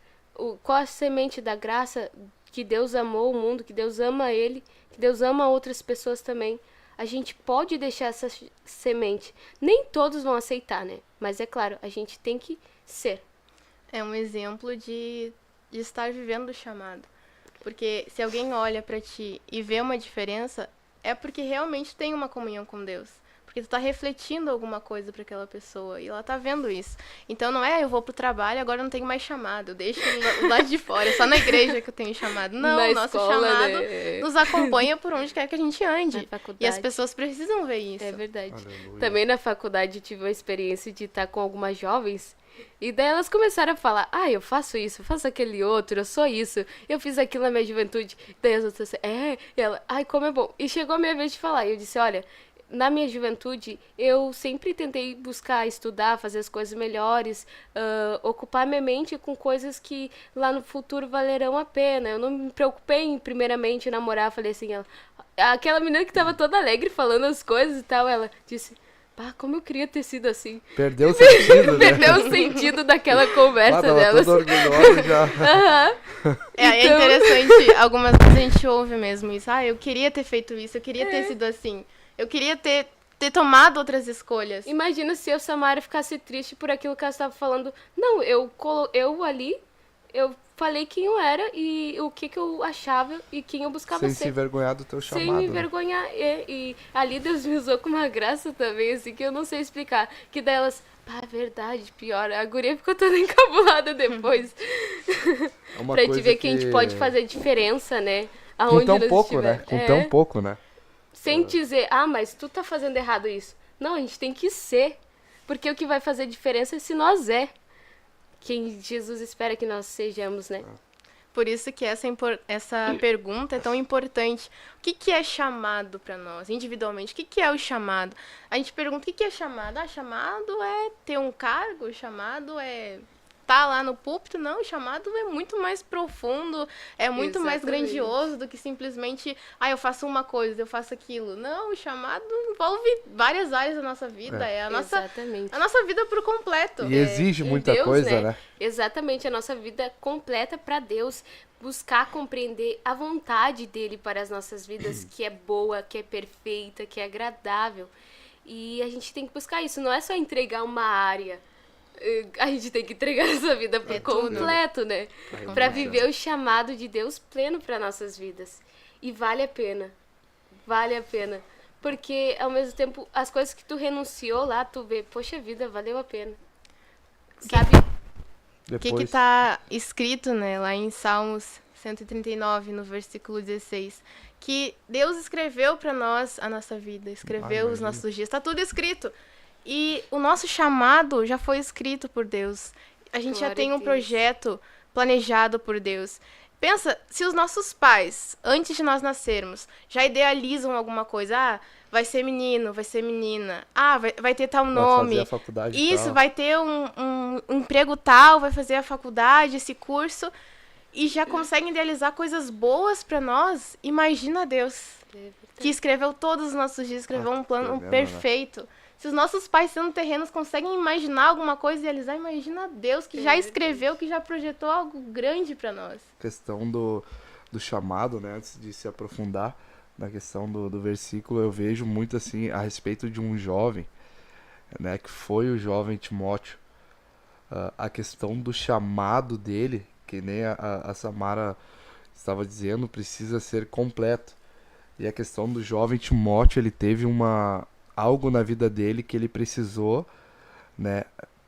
Speaker 4: Qual a semente da graça que Deus amou o mundo, que Deus ama ele, que Deus ama outras pessoas também. A gente pode deixar essa semente. Nem todos vão aceitar, né? Mas é claro, a gente tem que ser.
Speaker 2: É um exemplo de estar vivendo o chamado. Porque se alguém olha pra ti e vê uma diferença, é porque realmente tem uma comunhão com Deus. Porque tu tá refletindo alguma coisa pra aquela pessoa e ela tá vendo isso. Então não é, eu vou pro trabalho, agora eu não tenho mais chamado. Eu deixo o lado de fora, é só na igreja que eu tenho chamado. Não, o nosso chamado nos acompanha por onde quer que a gente ande. E as pessoas precisam ver isso.
Speaker 4: É verdade.
Speaker 3: Aleluia.
Speaker 4: Também na faculdade eu tive uma experiência de estar com algumas jovens. E daí elas começaram a falar, eu faço isso, eu faço aquele outro, eu sou isso, eu fiz aquilo na minha juventude. Daí as outras e ela, como é bom. E chegou a minha vez de falar, e eu disse, olha, na minha juventude, eu sempre tentei buscar estudar, fazer as coisas melhores, ocupar minha mente com coisas que lá no futuro valerão a pena. Eu não me preocupei em, primeiramente, namorar. Falei assim, aquela menina que tava toda alegre falando as coisas e tal, ela disse... como eu queria ter sido assim.
Speaker 3: Perdeu o sentido, né?
Speaker 4: Perdeu o sentido daquela conversa delas.
Speaker 3: Toda orgulhosa já.
Speaker 2: É interessante, algumas vezes a gente ouve mesmo isso. Eu queria ter feito isso, eu queria ter sido assim. Eu queria ter tomado outras escolhas.
Speaker 4: Imagina se eu, Samara, ficasse triste por aquilo que ela estava falando. Não, eu ali, eu falei quem eu era e o que eu achava e quem eu buscava ser.
Speaker 3: Sem se envergonhar do teu chamado.
Speaker 4: Sem me envergonhar. E ali Deus me usou com uma graça também, assim, que eu não sei explicar. Que delas, verdade, pior. A guria ficou toda encabulada depois. Pra te ver que a gente pode fazer diferença, né?
Speaker 3: Com tão pouco, né? Com tão pouco, né?
Speaker 4: Sem dizer, mas tu tá fazendo errado isso. Não, a gente tem que ser. Porque o que vai fazer diferença é se nós quem Jesus espera que nós sejamos, né?
Speaker 2: Por isso que essa pergunta é tão importante. O que é chamado para nós, individualmente? O que é o chamado? A gente pergunta, o que é chamado? Chamado é ter um cargo? Chamado é estar lá no púlpito? Não, o chamado é muito mais profundo, é muito mais grandioso do que simplesmente, eu faço uma coisa, eu faço aquilo. Não, o chamado envolve várias áreas da nossa vida, é a nossa vida por completo.
Speaker 3: E exige muita
Speaker 4: Deus,
Speaker 3: coisa, né?
Speaker 4: Exatamente, a nossa vida completa para Deus, buscar compreender a vontade dele para as nossas vidas, que é boa, que é perfeita, que é agradável. E a gente tem que buscar isso, não é só entregar uma área. A gente tem que entregar essa vida por completo, né? Pra viver o chamado de Deus pleno para nossas vidas. E vale a pena. Vale a pena. Porque, ao mesmo tempo, as coisas que tu renunciou lá, tu vê, poxa vida, valeu a pena. Sabe?
Speaker 2: O que tá escrito, né, lá em Salmos 139, no versículo 16. Que Deus escreveu para nós a nossa vida, escreveu os nossos dias. Tá tudo escrito. E o nosso chamado já foi escrito por Deus. A gente já tem um projeto planejado por Deus. Pensa, se os nossos pais, antes de nós nascermos, já idealizam alguma coisa, vai ser menino, vai ser menina, vai ter tal nome,
Speaker 3: vai fazer a faculdade
Speaker 2: isso,
Speaker 3: tal.
Speaker 2: vai ter um emprego tal, vai fazer a faculdade, esse curso, e já conseguem idealizar coisas boas para nós. Imagina Deus, que escreveu todos os nossos dias, escreveu um plano perfeito. Se os nossos pais sendo terrenos conseguem imaginar alguma coisa e realizar, imagina Deus que já escreveu, que já projetou algo grande para nós.
Speaker 3: Questão do chamado, né? Antes de se aprofundar na questão do versículo, eu vejo muito assim a respeito de um jovem, né? Que foi o jovem Timóteo. A questão do chamado dele, que nem a Samara estava dizendo, precisa ser completo. E a questão do jovem Timóteo, ele teve algo na vida dele que ele precisou, né,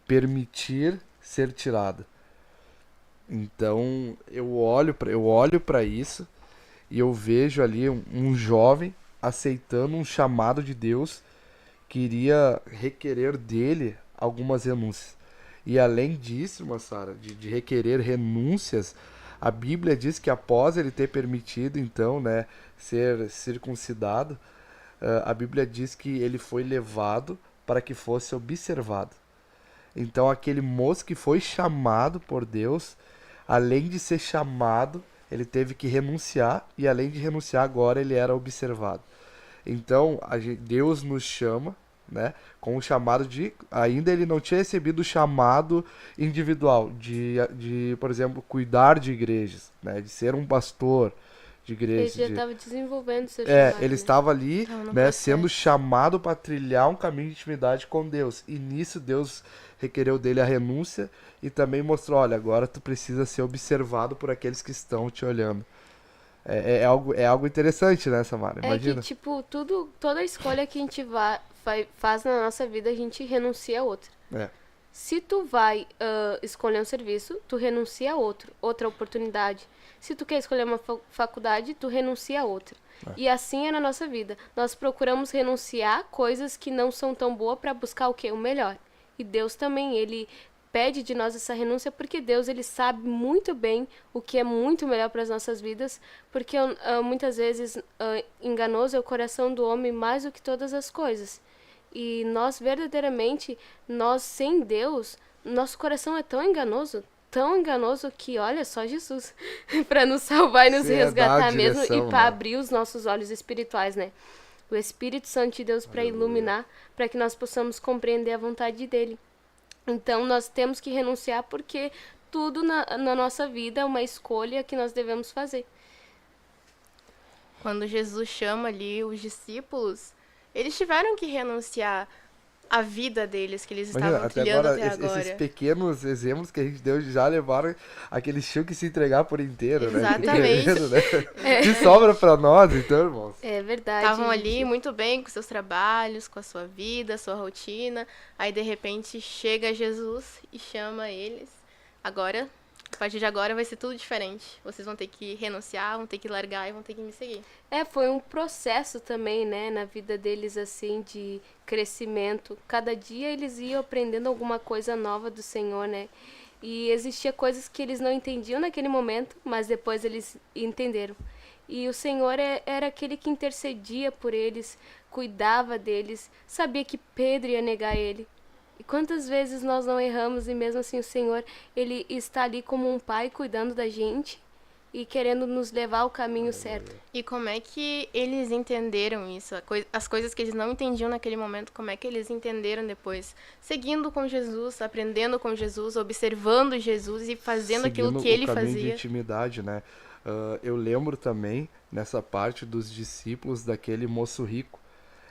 Speaker 3: permitir ser tirado. Então eu olho para isso e eu vejo ali um jovem aceitando um chamado de Deus que iria requerer dele algumas renúncias. E além disso, Massara, de requerer renúncias, a Bíblia diz que após ele ter permitido, então, né, ser circuncidado, a Bíblia diz que ele foi levado para que fosse observado. Então, aquele moço que foi chamado por Deus, além de ser chamado, ele teve que renunciar, e além de renunciar, agora ele era observado. Então, Deus nos chama, né, com o chamado de... Ainda ele não tinha recebido o chamado individual de, por exemplo, cuidar de igrejas, né, de ser um pastor de igreja.
Speaker 4: Ele já estava desenvolvendo seu chamado.
Speaker 3: Ele estava ali, né,
Speaker 2: processo.
Speaker 3: sendo chamado para trilhar um caminho de intimidade com Deus. E nisso Deus requereu dele a renúncia e também mostrou, olha, agora tu precisa ser observado por aqueles que estão te olhando. É algo interessante, né, Samara? Imagina.
Speaker 4: É que, tipo, toda escolha que a gente faz na nossa vida, a gente renuncia a outra. Se tu vai escolher um serviço, tu renuncia a outra oportunidade. Se tu quer escolher uma faculdade, tu renuncia a outra. E assim é na nossa vida. Nós procuramos renunciar coisas que não são tão boas para buscar o quê? O melhor. E Deus também, ele pede de nós essa renúncia porque Deus, ele sabe muito bem o que é muito melhor para as nossas vidas, porque muitas vezes enganoso é o coração do homem mais do que todas as coisas. E nós verdadeiramente, sem Deus, nosso coração é tão enganoso que, olha, só Jesus para nos salvar e nos resgatar mesmo, e para abrir os nossos olhos espirituais, né? O Espírito Santo de Deus para iluminar, para que nós possamos compreender a vontade dele. Então, nós temos que renunciar porque tudo na nossa vida é uma escolha que nós devemos fazer.
Speaker 2: Quando Jesus chama ali os discípulos, eles tiveram que renunciar à vida deles, que eles estavam trilhando até agora.
Speaker 3: Esses pequenos exemplos que a gente deu já levaram aquele chico que se entregar por inteiro,
Speaker 2: exatamente,
Speaker 3: né? Que sobra pra nós, então, irmãos.
Speaker 4: É verdade.
Speaker 2: Estavam ali muito bem com seus trabalhos, com a sua vida, sua rotina. Aí, de repente, chega Jesus e chama eles. Agora, a partir de agora vai ser tudo diferente. Vocês vão ter que renunciar, vão ter que largar e vão ter que me seguir.
Speaker 4: Foi um processo também, né, na vida deles, assim, de crescimento. Cada dia eles iam aprendendo alguma coisa nova do Senhor, né? E existia coisas que eles não entendiam naquele momento, mas depois eles entenderam. E o Senhor era aquele que intercedia por eles, cuidava deles, sabia que Pedro ia negar ele. E quantas vezes nós não erramos e mesmo assim o Senhor, ele está ali como um pai cuidando da gente e querendo nos levar ao caminho certo.
Speaker 2: E como é que eles entenderam isso? As coisas que eles não entendiam naquele momento, como é que eles entenderam depois? Seguindo com Jesus, aprendendo com Jesus, observando Jesus e fazendo aquilo que ele fazia.
Speaker 3: Seguindo o caminho de intimidade, né? Eu lembro também, nessa parte dos discípulos daquele moço rico.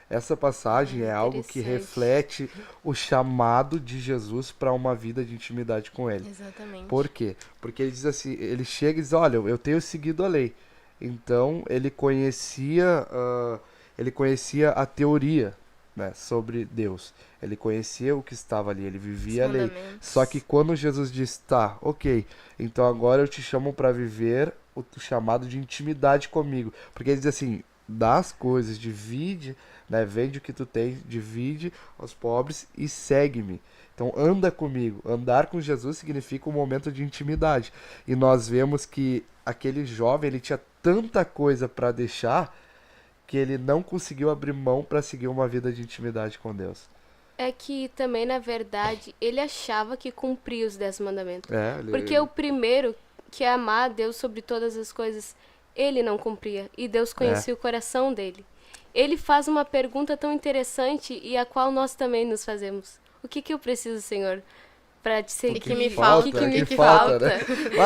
Speaker 3: Essa passagem é algo que reflete o chamado de Jesus para uma vida de intimidade com ele.
Speaker 2: Exatamente.
Speaker 3: Por quê? Porque ele diz assim, ele chega e diz, olha, eu tenho seguido a lei. Então, ele conhecia a teoria, né, sobre Deus. Ele conhecia o que estava ali, ele vivia a lei. Só que quando Jesus diz, tá, ok, então agora eu te chamo para viver o chamado de intimidade comigo. Porque ele diz assim, dá as coisas, divide, né, vende o que tu tem, divide aos pobres e segue-me. Então anda comigo. Andar com Jesus significa um momento de intimidade. E nós vemos que aquele jovem, ele tinha tanta coisa para deixar que ele não conseguiu abrir mão para seguir uma vida de intimidade com Deus.
Speaker 4: É que também, na verdade, ele achava que cumpria os 10 mandamentos. Porque o primeiro, que é amar a Deus sobre todas as coisas, ele não cumpria. E Deus conhecia o coração dele. ele faz uma pergunta tão interessante e a qual nós também nos fazemos. O que eu preciso, Senhor, para te seguir?
Speaker 2: O que me falta?
Speaker 4: O que me
Speaker 3: falta? Né?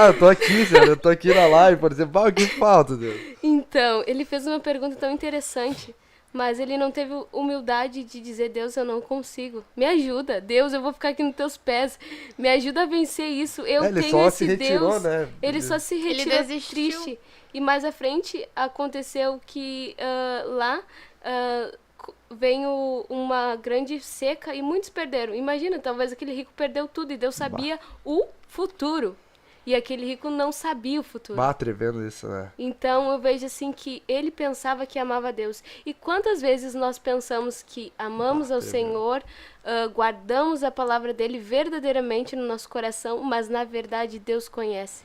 Speaker 3: Eu tô aqui, Senhor, eu tô aqui na live, por exemplo, o que falta, Deus?
Speaker 4: Então, ele fez uma pergunta tão interessante, mas ele não teve humildade de dizer, Deus, eu não consigo. Me ajuda, Deus, eu vou ficar aqui nos teus pés. Me ajuda a vencer isso. Eu
Speaker 3: ele
Speaker 4: tenho
Speaker 3: só
Speaker 4: esse
Speaker 3: se retirou,
Speaker 4: Deus.
Speaker 3: né?
Speaker 4: Ele só se retirou,
Speaker 2: ele desistiu.
Speaker 4: triste. E mais à frente aconteceu que lá veio uma grande seca e muitos perderam. Imagina, talvez aquele rico perdeu tudo e Deus sabia o futuro. E aquele rico não sabia o futuro.
Speaker 3: Tremendo isso, né?
Speaker 4: Então eu vejo assim que ele pensava que amava a Deus. E quantas vezes nós pensamos que amamos ao Senhor, guardamos a palavra dele verdadeiramente no nosso coração, mas na verdade Deus conhece.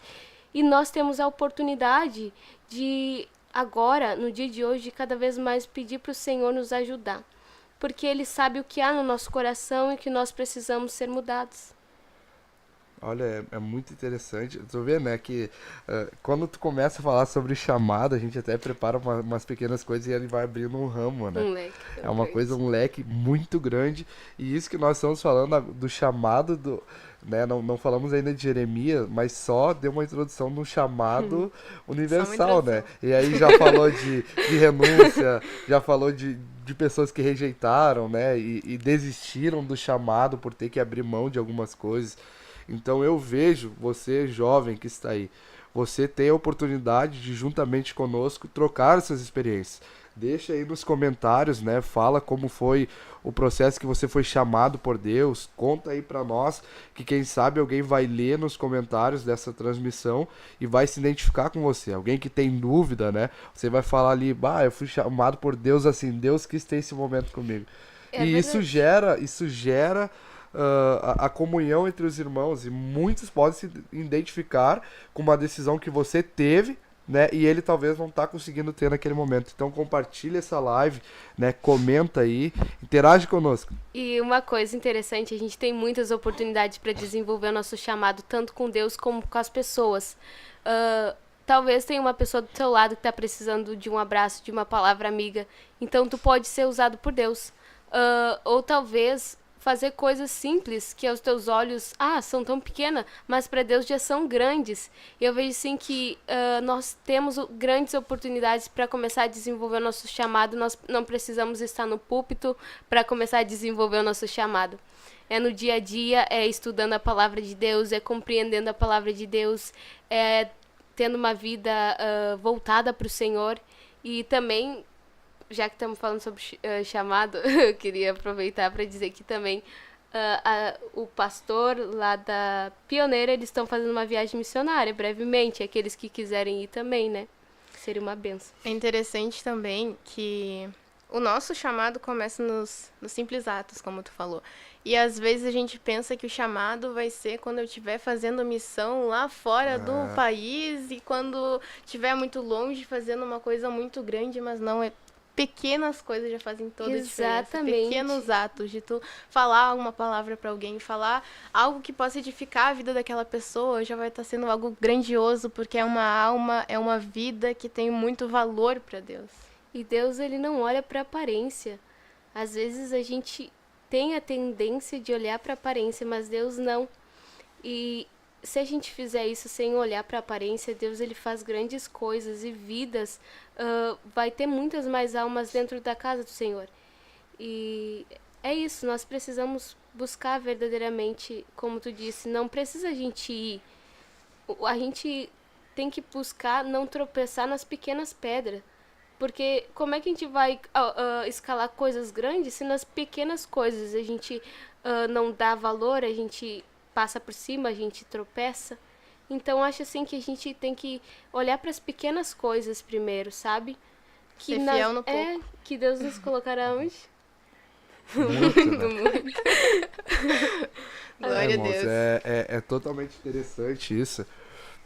Speaker 4: E nós temos a oportunidade de agora, no dia de hoje, cada vez mais pedir para o Senhor nos ajudar. Porque Ele sabe o que há no nosso coração e que nós precisamos ser mudados.
Speaker 3: Olha, é muito interessante. Tu vê, né, que quando tu começa a falar sobre chamado, a gente até prepara umas pequenas coisas e ele vai abrindo um ramo, né?
Speaker 4: Um leque.
Speaker 3: É uma coisa, um leque muito grande. E isso que nós estamos falando do chamado né, não falamos ainda de Jeremias, mas só deu uma introdução no chamado universal, né? E aí já falou de renúncia, já falou de pessoas que rejeitaram, né, e desistiram do chamado por ter que abrir mão de algumas coisas. Então eu vejo você, jovem que está aí, você tem a oportunidade de, juntamente conosco, trocar essas experiências. Deixa aí nos comentários, né? Fala como foi o processo que você foi chamado por Deus. Conta aí pra nós, que quem sabe alguém vai ler nos comentários dessa transmissão e vai se identificar com você. Alguém que tem dúvida, né? Você vai falar ali, eu fui chamado por Deus assim, Deus quis ter esse momento comigo. E isso gera a comunhão entre os irmãos, e muitos podem se identificar com uma decisão que você teve, né, e ele talvez não tá conseguindo ter naquele momento. Então compartilha essa live, né, comenta aí, interage conosco.
Speaker 4: E uma coisa interessante, a gente tem muitas oportunidades para desenvolver o nosso chamado, tanto com Deus como com as pessoas. Talvez tenha uma pessoa do seu lado que está precisando de um abraço, de uma palavra amiga, então tu pode ser usado por Deus. Ou talvez fazer coisas simples que aos teus olhos, são tão pequenas, mas para Deus já são grandes. E eu vejo sim que nós temos grandes oportunidades para começar a desenvolver o nosso chamado. Nós não precisamos estar no púlpito para começar a desenvolver o nosso chamado. É no dia a dia, é estudando a palavra de Deus, é compreendendo a palavra de Deus, é tendo uma vida voltada para o Senhor. E também, já que estamos falando sobre chamado, eu queria aproveitar para dizer que também o pastor lá da Pioneira, eles estão fazendo uma viagem missionária brevemente, aqueles que quiserem ir também, né? Seria uma benção.
Speaker 2: É interessante também que o nosso chamado começa nos simples atos, como tu falou. E às vezes a gente pensa que o chamado vai ser quando eu estiver fazendo missão lá fora do país e quando estiver muito longe fazendo uma coisa muito grande, mas não é. Pequenas coisas já fazem toda a diferença. Pequenos atos de tu falar uma palavra para alguém, falar algo que possa edificar a vida daquela pessoa, já vai estar sendo algo grandioso, porque é uma alma, é uma vida que tem muito valor para Deus.
Speaker 4: E Deus, ele não olha para aparência. Às vezes a gente tem a tendência de olhar para aparência, mas Deus não. E se a gente fizer isso sem olhar para a aparência, Deus, ele faz grandes coisas e vidas. Vai ter muitas mais almas dentro da casa do Senhor. E é isso, nós precisamos buscar verdadeiramente, como tu disse, não precisa a gente ir. A gente tem que buscar não tropeçar nas pequenas pedras. Porque como é que a gente vai escalar coisas grandes se nas pequenas coisas a gente não dá valor, a gente passa por cima, a gente tropeça? Então, acho assim que a gente tem que olhar para as pequenas coisas primeiro, sabe? Que
Speaker 2: ser fiel no pouco.
Speaker 4: Que Deus nos colocará onde?
Speaker 3: Muito, né?
Speaker 4: Muito.
Speaker 2: Glória a Deus.
Speaker 3: É totalmente interessante isso.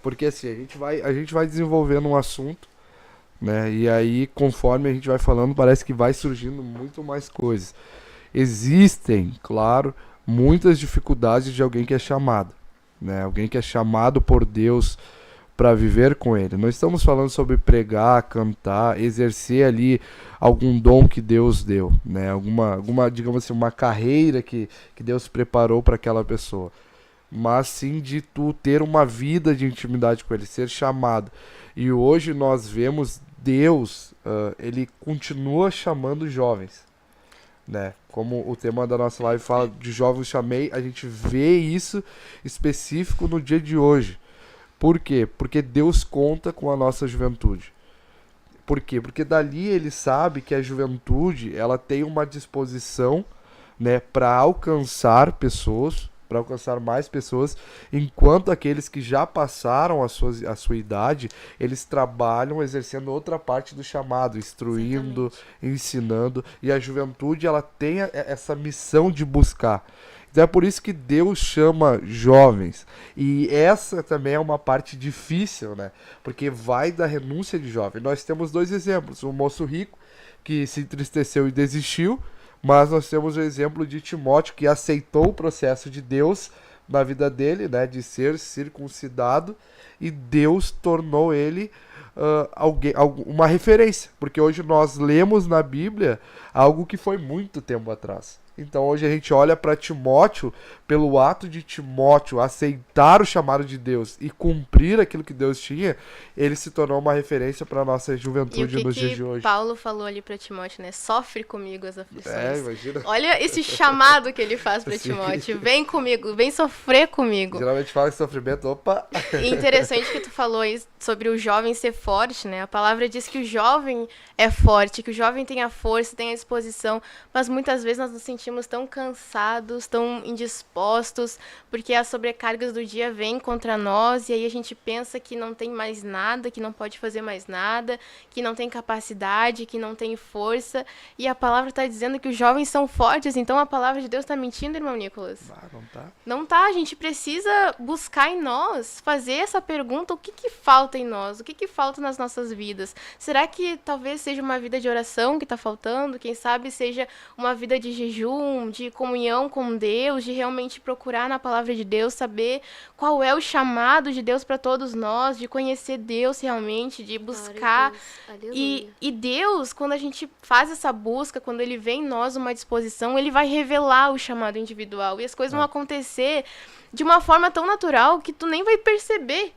Speaker 3: Porque assim, a gente vai desenvolvendo um assunto, né? E aí, conforme a gente vai falando, parece que vai surgindo muito mais coisas. Existem, claro, muitas dificuldades de alguém que é chamado, né? Alguém que é chamado por Deus para viver com Ele. Não estamos falando sobre pregar, cantar, exercer ali algum dom que Deus deu, né? Alguma, digamos assim, uma carreira que Deus preparou para aquela pessoa. Mas sim de tu ter uma vida de intimidade com Ele, ser chamado. E hoje nós vemos Deus, Ele continua chamando jovens, né? Como o tema da nossa live fala de jovens chamei, a gente vê isso específico no dia de hoje. Por quê? Porque Deus conta com a nossa juventude. Por quê? Porque dali Ele sabe que a juventude ela tem uma disposição, né, para alcançar pessoas, para alcançar mais pessoas, enquanto aqueles que já passaram a sua idade, eles trabalham exercendo outra parte do chamado, instruindo, ensinando, e a juventude ela tem essa missão de buscar. Então é por isso que Deus chama jovens. E essa também é uma parte difícil, né? Porque vai da renúncia de jovem. Nós temos 2 exemplos. Um moço rico que se entristeceu e desistiu, mas nós temos o exemplo de Timóteo que aceitou o processo de Deus na vida dele, né? De ser circuncidado, e Deus tornou ele uma referência. Porque hoje nós lemos na Bíblia algo que foi muito tempo atrás. Então hoje a gente olha para Timóteo, pelo ato de Timóteo aceitar o chamado de Deus e cumprir aquilo que Deus tinha, ele se tornou uma referência para a nossa juventude nos dias de hoje.
Speaker 2: Paulo falou ali para Timóteo, né? Sofre comigo as aflições.
Speaker 3: Imagina.
Speaker 2: Olha esse chamado que ele faz para Timóteo. Vem comigo, vem sofrer comigo.
Speaker 3: Geralmente fala de sofrimento, opa!
Speaker 2: E interessante que tu falou isso sobre o jovem ser forte, né? A palavra diz que o jovem é forte, que o jovem tem a força, tem a disposição, mas muitas vezes nós nos sentimos tão cansados, tão indispostos, porque as sobrecargas do dia vêm contra nós, e aí a gente pensa que não tem mais nada, que não pode fazer mais nada, que não tem capacidade, que não tem força, e a palavra está dizendo que os jovens são fortes. Então a palavra de Deus está mentindo, irmão Nicolas?
Speaker 3: Não tá.
Speaker 2: Não tá, a gente precisa buscar em nós, fazer essa pergunta: o que falta em nós? O que falta nas nossas vidas? Será que talvez seja uma vida de oração que está faltando? Quem sabe seja uma vida de jejum, de comunhão com Deus, de realmente procurar na palavra de Deus, saber qual é o chamado de Deus para todos nós, de conhecer Deus realmente, de buscar. E Deus, quando a gente faz essa busca, quando Ele vê em nós uma disposição, Ele vai revelar o chamado individual, e as coisas vão acontecer de uma forma tão natural que tu nem vai perceber.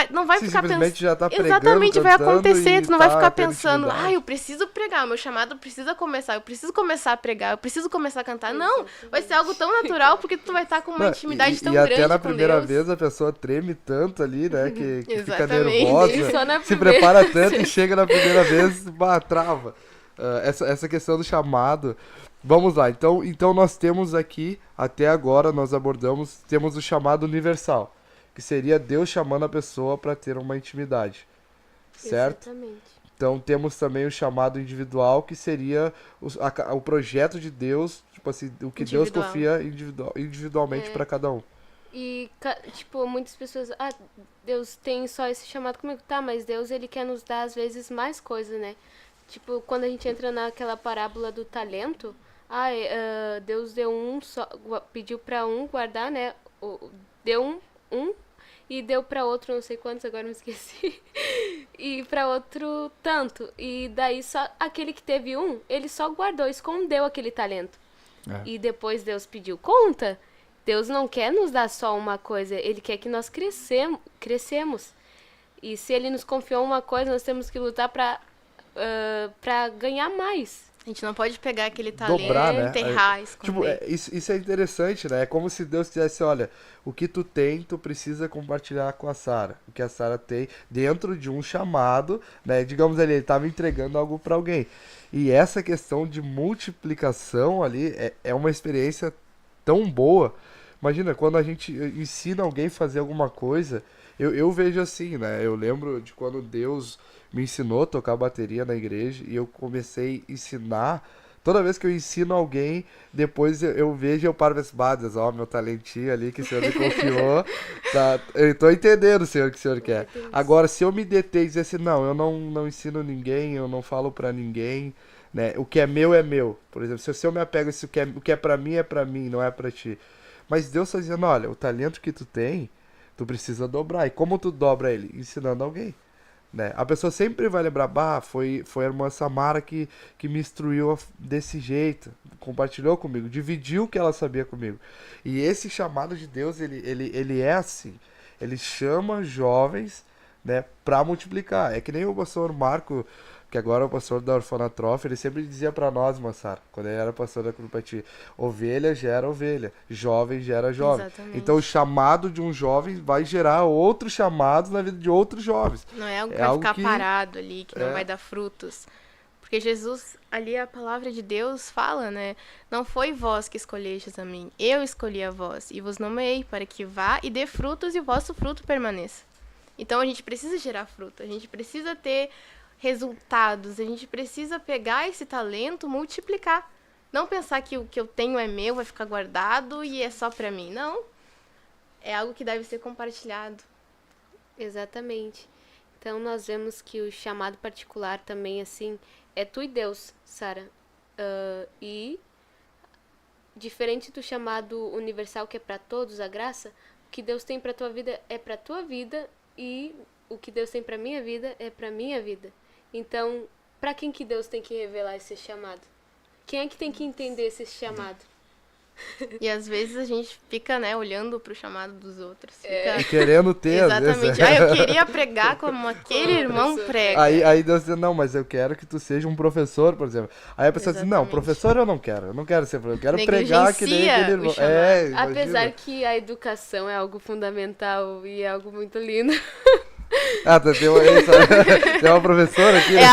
Speaker 2: Não vai ficar pensando.
Speaker 3: Já tá pregando,
Speaker 2: exatamente, vai acontecer. Tu não vai ficar pensando, eu preciso pregar, meu chamado precisa começar, eu preciso começar a pregar, eu preciso começar a cantar. Não, vai ser algo tão natural, porque tu vai estar com uma intimidade tão grande com Deus. E até
Speaker 3: na primeira vez a pessoa treme tanto ali, né, que fica nervosa,
Speaker 4: só na
Speaker 3: se prepara tanto e chega na primeira vez, trava. Essa questão do chamado. Vamos lá, então nós temos aqui, até agora nós temos o chamado universal, que seria Deus chamando a pessoa para ter uma intimidade, certo?
Speaker 4: Exatamente.
Speaker 3: Então temos também o chamado individual, que seria o projeto de Deus, tipo assim, o que Deus confia individualmente para cada um.
Speaker 4: E, tipo, muitas pessoas, Deus tem só esse chamado comigo, tá, mas Deus, Ele quer nos dar, às vezes, mais coisas, né? Tipo, quando a gente entra naquela parábola do talento, Deus deu pediu para um guardar, né? Deu um e deu para outro não sei quantos, agora me esqueci, e para outro tanto, e daí só aquele que teve ele só guardou, escondeu aquele talento, e depois Deus pediu conta. Deus não quer nos dar só uma coisa, Ele quer que nós crescemos, e se Ele nos confiou uma coisa, nós temos que lutar para ganhar mais.
Speaker 2: A gente não pode pegar aquele talento,
Speaker 3: dobrar, né?
Speaker 2: Enterrar, esconder.
Speaker 3: Tipo, isso é interessante, né? É como se Deus dissesse, olha, o que tu tem, tu precisa compartilhar com a Sara. O que a Sara tem dentro de um chamado, né? Digamos ali, ele estava entregando algo para alguém. E essa questão de multiplicação ali é uma experiência tão boa. Imagina, quando a gente ensina alguém a fazer alguma coisa, eu vejo assim, né? Eu lembro de quando Deus me ensinou a tocar bateria na igreja e eu comecei a ensinar. Toda vez que eu ensino alguém, depois eu vejo e eu paro e penso, meu talentinho ali que o Senhor me confiou, tá? Eu tô entendendo, Senhor, o que o Senhor quer. Agora, se eu me deter e dizer assim, não, eu não ensino ninguém, eu não falo pra ninguém, né? O que é meu é meu. Por exemplo, se eu me apego, o que é pra mim, não é pra ti. Mas Deus está dizendo, olha, o talento que tu tem, tu precisa dobrar. E como tu dobra ele? Ensinando alguém. Né? A pessoa sempre vai lembrar, foi a irmã Samara que me instruiu desse jeito, compartilhou comigo, dividiu o que ela sabia comigo. E esse chamado de Deus, ele é assim, ele chama jovens, né, para multiplicar. É que nem o pastor Marco, que agora é o pastor da Orfanatrofe, ele sempre dizia para nós, Massara, quando ele era pastor da Curupati, ovelha gera ovelha, jovem gera jovem.
Speaker 2: Exatamente.
Speaker 3: Então o chamado de um jovem vai gerar outros chamados na vida de outros jovens.
Speaker 2: Não é algo que vai ficar parado ali, que não vai dar frutos. Porque Jesus, ali a palavra de Deus fala, né? Não foi vós que escolhestes a mim, eu escolhi a vós e vos nomeei para que vá e dê frutos e o vosso fruto permaneça. Então a gente precisa gerar fruto, a gente precisa ter resultados, a gente precisa pegar esse talento, multiplicar. Não pensar que o que eu tenho é meu, vai ficar guardado e é só pra mim. Não. É algo que deve ser compartilhado.
Speaker 4: Exatamente. Então nós vemos que o chamado particular também, assim, é tu e Deus, Sara. E diferente do chamado universal, que é pra todos a graça, o que Deus tem pra tua vida é pra tua vida e o que Deus tem pra minha vida é pra minha vida. Então, pra quem que Deus tem que revelar esse chamado? Quem é que tem que entender esse chamado?
Speaker 2: E às vezes a gente fica, né, olhando pro chamado dos outros. Fica...
Speaker 3: E querendo ter,
Speaker 2: exatamente.
Speaker 3: Às vezes.
Speaker 2: Eu queria pregar como aquele irmão prega.
Speaker 3: Aí Deus diz, não, mas eu quero que tu seja um professor, por exemplo. Aí a pessoa diz, não, professor eu não quero ser professor, eu quero pregar que nem aquele irmão.
Speaker 4: Apesar que a educação é algo fundamental e é algo muito lindo.
Speaker 3: Tem uma professora aqui.
Speaker 2: É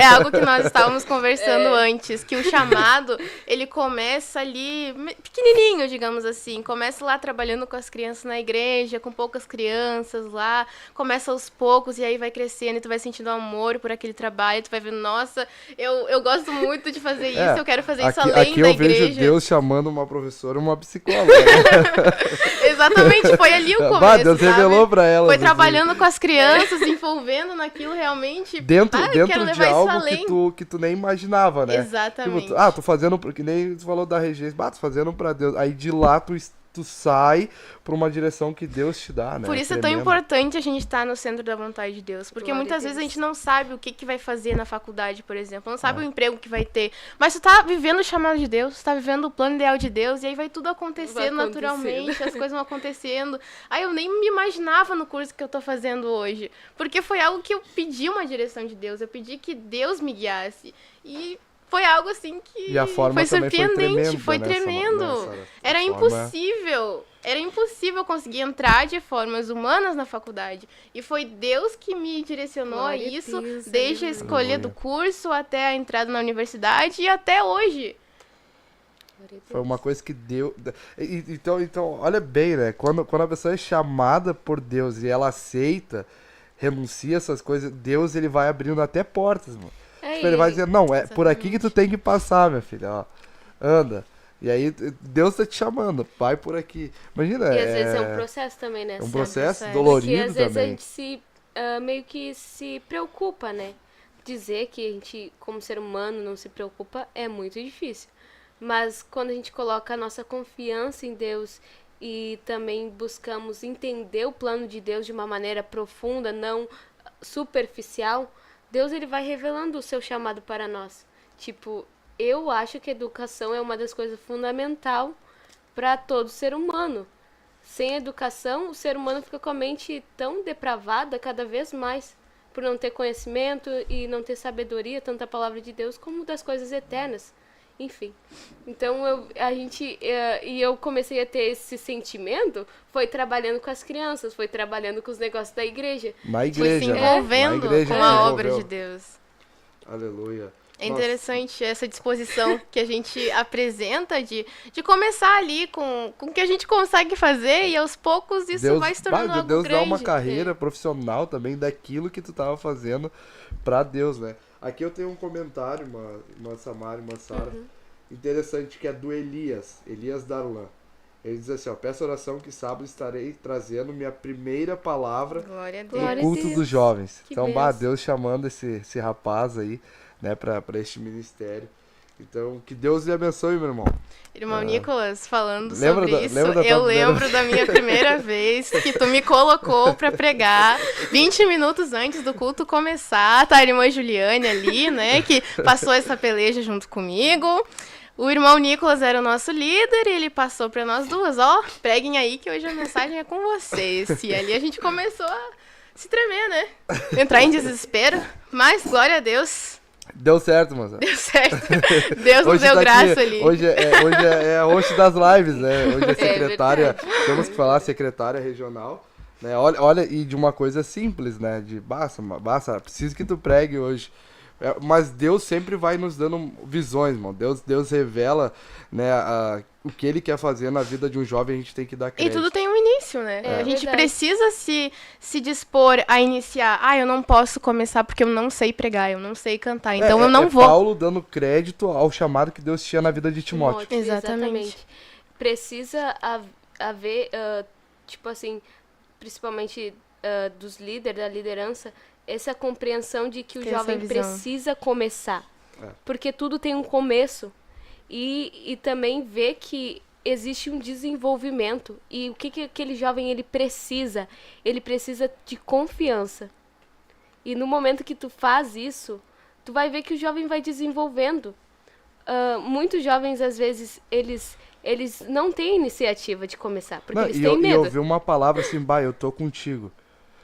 Speaker 2: algo que nós estávamos conversando antes, que o chamado, ele começa ali pequenininho, digamos assim, começa lá trabalhando com as crianças na igreja, com poucas crianças lá, começa aos poucos e aí vai crescendo e tu vai sentindo amor por aquele trabalho, tu vai vendo, nossa, eu gosto muito de fazer isso, eu quero fazer isso além da igreja.
Speaker 3: Aqui eu vejo Deus chamando uma professora uma psicóloga.
Speaker 2: Exatamente, foi ali o começo,
Speaker 3: Deus revelou pra ela.
Speaker 2: Foi trabalhando com as crianças, se envolvendo naquilo realmente.
Speaker 3: Dentro de algo que tu nem imaginava, né?
Speaker 2: Exatamente.
Speaker 3: Tipo, tô fazendo, que nem tu falou da regência, tô fazendo pra Deus. Aí de lá tu sai pra uma direção que Deus te dá, né?
Speaker 2: Por isso é tão importante a gente estar no centro da vontade de Deus. Porque muitas vezes a gente não sabe o que vai fazer na faculdade, por exemplo. Não sabe o emprego que vai ter. Mas tu tá vivendo o chamado de Deus, tu tá vivendo o plano ideal de Deus, e aí vai tudo acontecendo naturalmente, as coisas vão acontecendo. Aí eu nem me imaginava no curso que eu tô fazendo hoje. Porque foi algo que eu pedi uma direção de Deus, eu pedi que Deus me guiasse. E foi algo assim que foi surpreendente, foi tremendo. Era impossível conseguir entrar de formas humanas na faculdade. E foi Deus que me direcionou a isso, desde a escolha do curso até a entrada na universidade e até hoje.
Speaker 3: Foi uma coisa que deu... Então, olha bem, né? Quando a pessoa é chamada por Deus e ela aceita, renuncia a essas coisas, Deus ele vai abrindo até portas, mano. Ele vai dizer, não, é por aqui que tu tem que passar, minha filha, ó, anda. E aí Deus tá te chamando, vai por aqui. Imagina,
Speaker 4: e às vezes é um processo também, né?
Speaker 3: É um processo dolorido também.
Speaker 4: Porque às vezes a gente meio que se preocupa, né? Dizer que a gente, como ser humano, não se preocupa é muito difícil. Mas quando a gente coloca a nossa confiança em Deus e também buscamos entender o plano de Deus de uma maneira profunda, não superficial, Deus ele vai revelando o seu chamado para nós. Tipo, eu acho que a educação é uma das coisas fundamentais para todo ser humano. Sem educação, o ser humano fica com a mente tão depravada cada vez mais, por não ter conhecimento e não ter sabedoria, tanto da palavra de Deus como das coisas eternas. Enfim, então eu comecei a ter esse sentimento, foi trabalhando com as crianças, foi trabalhando com os negócios da igreja.
Speaker 3: Na igreja,
Speaker 2: foi se envolvendo com a obra de Deus.
Speaker 3: Aleluia.
Speaker 2: É interessante essa disposição que a gente apresenta de começar ali com o que a gente consegue fazer e aos poucos isso vai se tornando algo
Speaker 3: Deus
Speaker 2: grande.
Speaker 3: Deus dá uma carreira profissional também daquilo que tu tava fazendo pra Deus, né? Aqui eu tenho um comentário, uma Samara, uma Sara, interessante, que é do Elias Darlan. Ele diz assim, ó, peço oração que sábado estarei trazendo minha primeira palavra no culto dos jovens. Então, Deus chamando esse rapaz aí, né, pra este ministério. Então, que Deus lhe abençoe, meu irmão.
Speaker 2: Irmão Nicolas, falando
Speaker 3: Lembra
Speaker 2: sobre isso,
Speaker 3: lembra da
Speaker 2: eu
Speaker 3: tua
Speaker 2: lembro da minha primeira vez que tu me colocou pra pregar 20 minutos antes do culto começar. Tá a irmã Juliane ali, né, que passou essa peleja junto comigo. O irmão Nicolas era o nosso líder e ele passou pra nós duas, preguem aí que hoje a mensagem é com vocês. E ali a gente começou a se tremer, né, entrar em desespero, mas glória a Deus...
Speaker 3: Deu certo, moça.
Speaker 2: Deu certo. Deus nos deu
Speaker 3: tá
Speaker 2: graça
Speaker 3: aqui.
Speaker 2: ali.
Speaker 3: Hoje é a host das lives, né? Hoje é secretária,
Speaker 4: verdade.
Speaker 3: temos que falar secretária regional. Né? Olha, e de uma coisa simples, né? De basta, preciso que tu pregue hoje. Mas Deus sempre vai nos dando visões, irmão. Deus revela, né, o que Ele quer fazer na vida de um jovem, a gente tem que dar
Speaker 2: E
Speaker 3: crédito.
Speaker 2: tudo tem um início, né? A gente
Speaker 4: verdade.
Speaker 2: precisa se dispor a iniciar. Eu não posso começar porque eu não sei pregar, eu não sei cantar, então eu não vou.
Speaker 3: Paulo dando crédito ao chamado que Deus tinha na vida de Timóteo.
Speaker 2: Exatamente.
Speaker 4: Precisa haver, tipo assim, principalmente dos líderes, da liderança, essa compreensão de que o
Speaker 2: Ter essa
Speaker 4: jovem
Speaker 2: visão.
Speaker 4: precisa começar.
Speaker 3: É.
Speaker 4: Porque tudo tem um começo. E também ver que existe um desenvolvimento. E o que aquele jovem ele precisa? Ele precisa de confiança. E no momento que tu faz isso, tu vai ver que o jovem vai desenvolvendo. Muitos jovens, às vezes, eles não têm iniciativa de começar, porque eles têm
Speaker 3: E
Speaker 4: medo.
Speaker 3: eu ouvi uma palavra assim, eu tô contigo.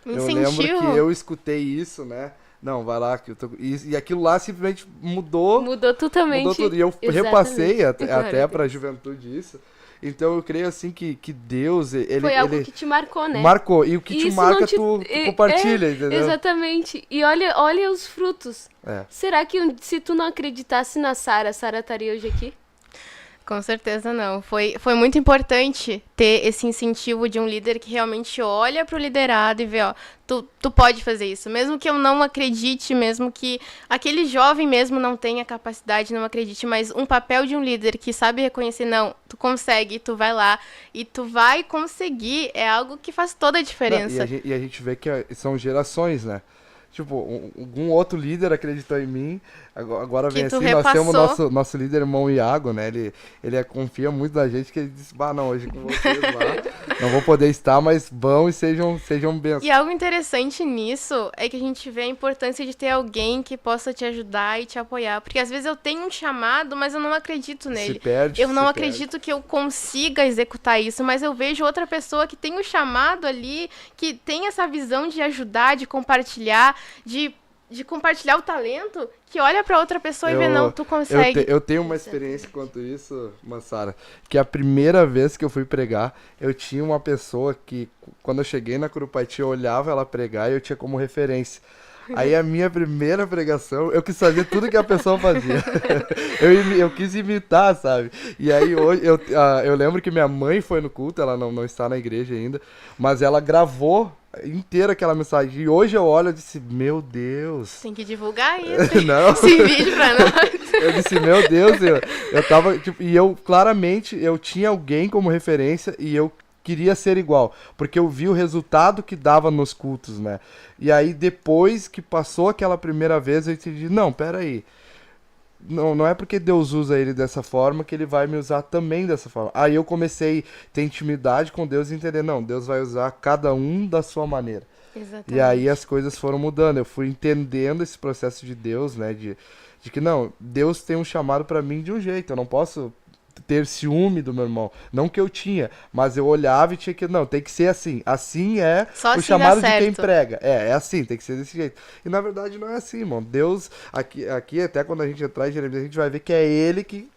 Speaker 3: Eu lembro que eu escutei isso, né? Não, vai lá, que eu tô... E aquilo lá simplesmente mudou.
Speaker 4: Mudou totalmente.
Speaker 3: Mudou tudo. E eu
Speaker 4: Exatamente.
Speaker 3: repassei até
Speaker 4: Glória a
Speaker 3: pra
Speaker 4: Deus.
Speaker 3: juventude isso. Então eu creio assim que Deus, ele...
Speaker 4: Foi algo
Speaker 3: ele
Speaker 4: que te marcou, né?
Speaker 3: marcou. E o que te
Speaker 4: Isso
Speaker 3: marca,
Speaker 4: não te-
Speaker 3: tu compartilha, entendeu?
Speaker 4: Exatamente. E olha os frutos.
Speaker 3: É.
Speaker 4: Será que se tu não acreditasse na Sara, a Sara estaria hoje aqui?
Speaker 2: Com certeza não. Foi muito importante ter esse incentivo de um líder que realmente olha pro liderado e vê, tu pode fazer isso. Mesmo que eu não acredite, mesmo que aquele jovem mesmo não tenha capacidade, não acredite, mas um papel de um líder que sabe reconhecer, não, tu consegue, tu vai lá e tu vai conseguir, é algo que faz toda a diferença.
Speaker 3: E a gente vê que são gerações, né? Tipo, algum outro líder acreditou em mim, agora vem
Speaker 2: Que tu
Speaker 3: assim, nós temos
Speaker 2: repassou.
Speaker 3: nosso líder, irmão Iago, né? Ele confia muito na gente, que ele disse, não, hoje com vocês lá, não vou poder estar, mas vão e sejam bênçãos.
Speaker 2: E algo interessante nisso é que a gente vê a importância de ter alguém que possa te ajudar e te apoiar. Porque às vezes eu tenho um chamado, mas eu não acredito nele.
Speaker 3: Se perde,
Speaker 2: Eu não
Speaker 3: se
Speaker 2: acredito que eu consiga executar isso, mas eu vejo outra pessoa que tem um chamado ali, que tem essa visão de ajudar, de compartilhar, de compartilhar o talento, que olha pra outra pessoa e vê, não, tu consegue.
Speaker 3: Eu tenho uma experiência quanto isso, Massara, que a primeira vez que eu fui pregar, eu tinha uma pessoa que, quando eu cheguei na Curupati, eu olhava ela pregar e eu tinha como referência. Aí a minha primeira pregação, eu quis fazer tudo que a pessoa fazia. eu quis imitar, sabe? E aí hoje, eu lembro que minha mãe foi no culto, ela não está na igreja ainda, mas ela gravou inteira aquela mensagem. E hoje eu olho e disse, meu Deus.
Speaker 2: Tem que divulgar isso.
Speaker 3: Não.
Speaker 2: Esse vídeo pra nós.
Speaker 3: Eu disse, meu Deus, eu tava, tipo, e eu claramente, eu tinha alguém como referência e eu queria ser igual, porque eu vi o resultado que dava nos cultos, né? E aí depois que passou aquela primeira vez, eu entendi, não, peraí, não é porque Deus usa ele dessa forma que ele vai me usar também dessa forma. Aí eu comecei a ter intimidade com Deus e entender, não, Deus vai usar cada um da sua maneira.
Speaker 2: Exatamente.
Speaker 3: E aí as coisas foram mudando, eu fui entendendo esse processo de Deus, né, de que não, Deus tem um chamado pra mim de um jeito, eu não posso ter ciúme do meu irmão, não que eu tinha, mas eu olhava e tinha que, não, tem que ser assim, assim é
Speaker 2: Só
Speaker 3: o
Speaker 2: assim
Speaker 3: chamado
Speaker 2: dá
Speaker 3: de quem
Speaker 2: certo.
Speaker 3: prega, é assim, tem que ser desse jeito, e na verdade não é assim, irmão, Deus, aqui até quando a gente entrar em Jeremias, a gente vai ver que é ele que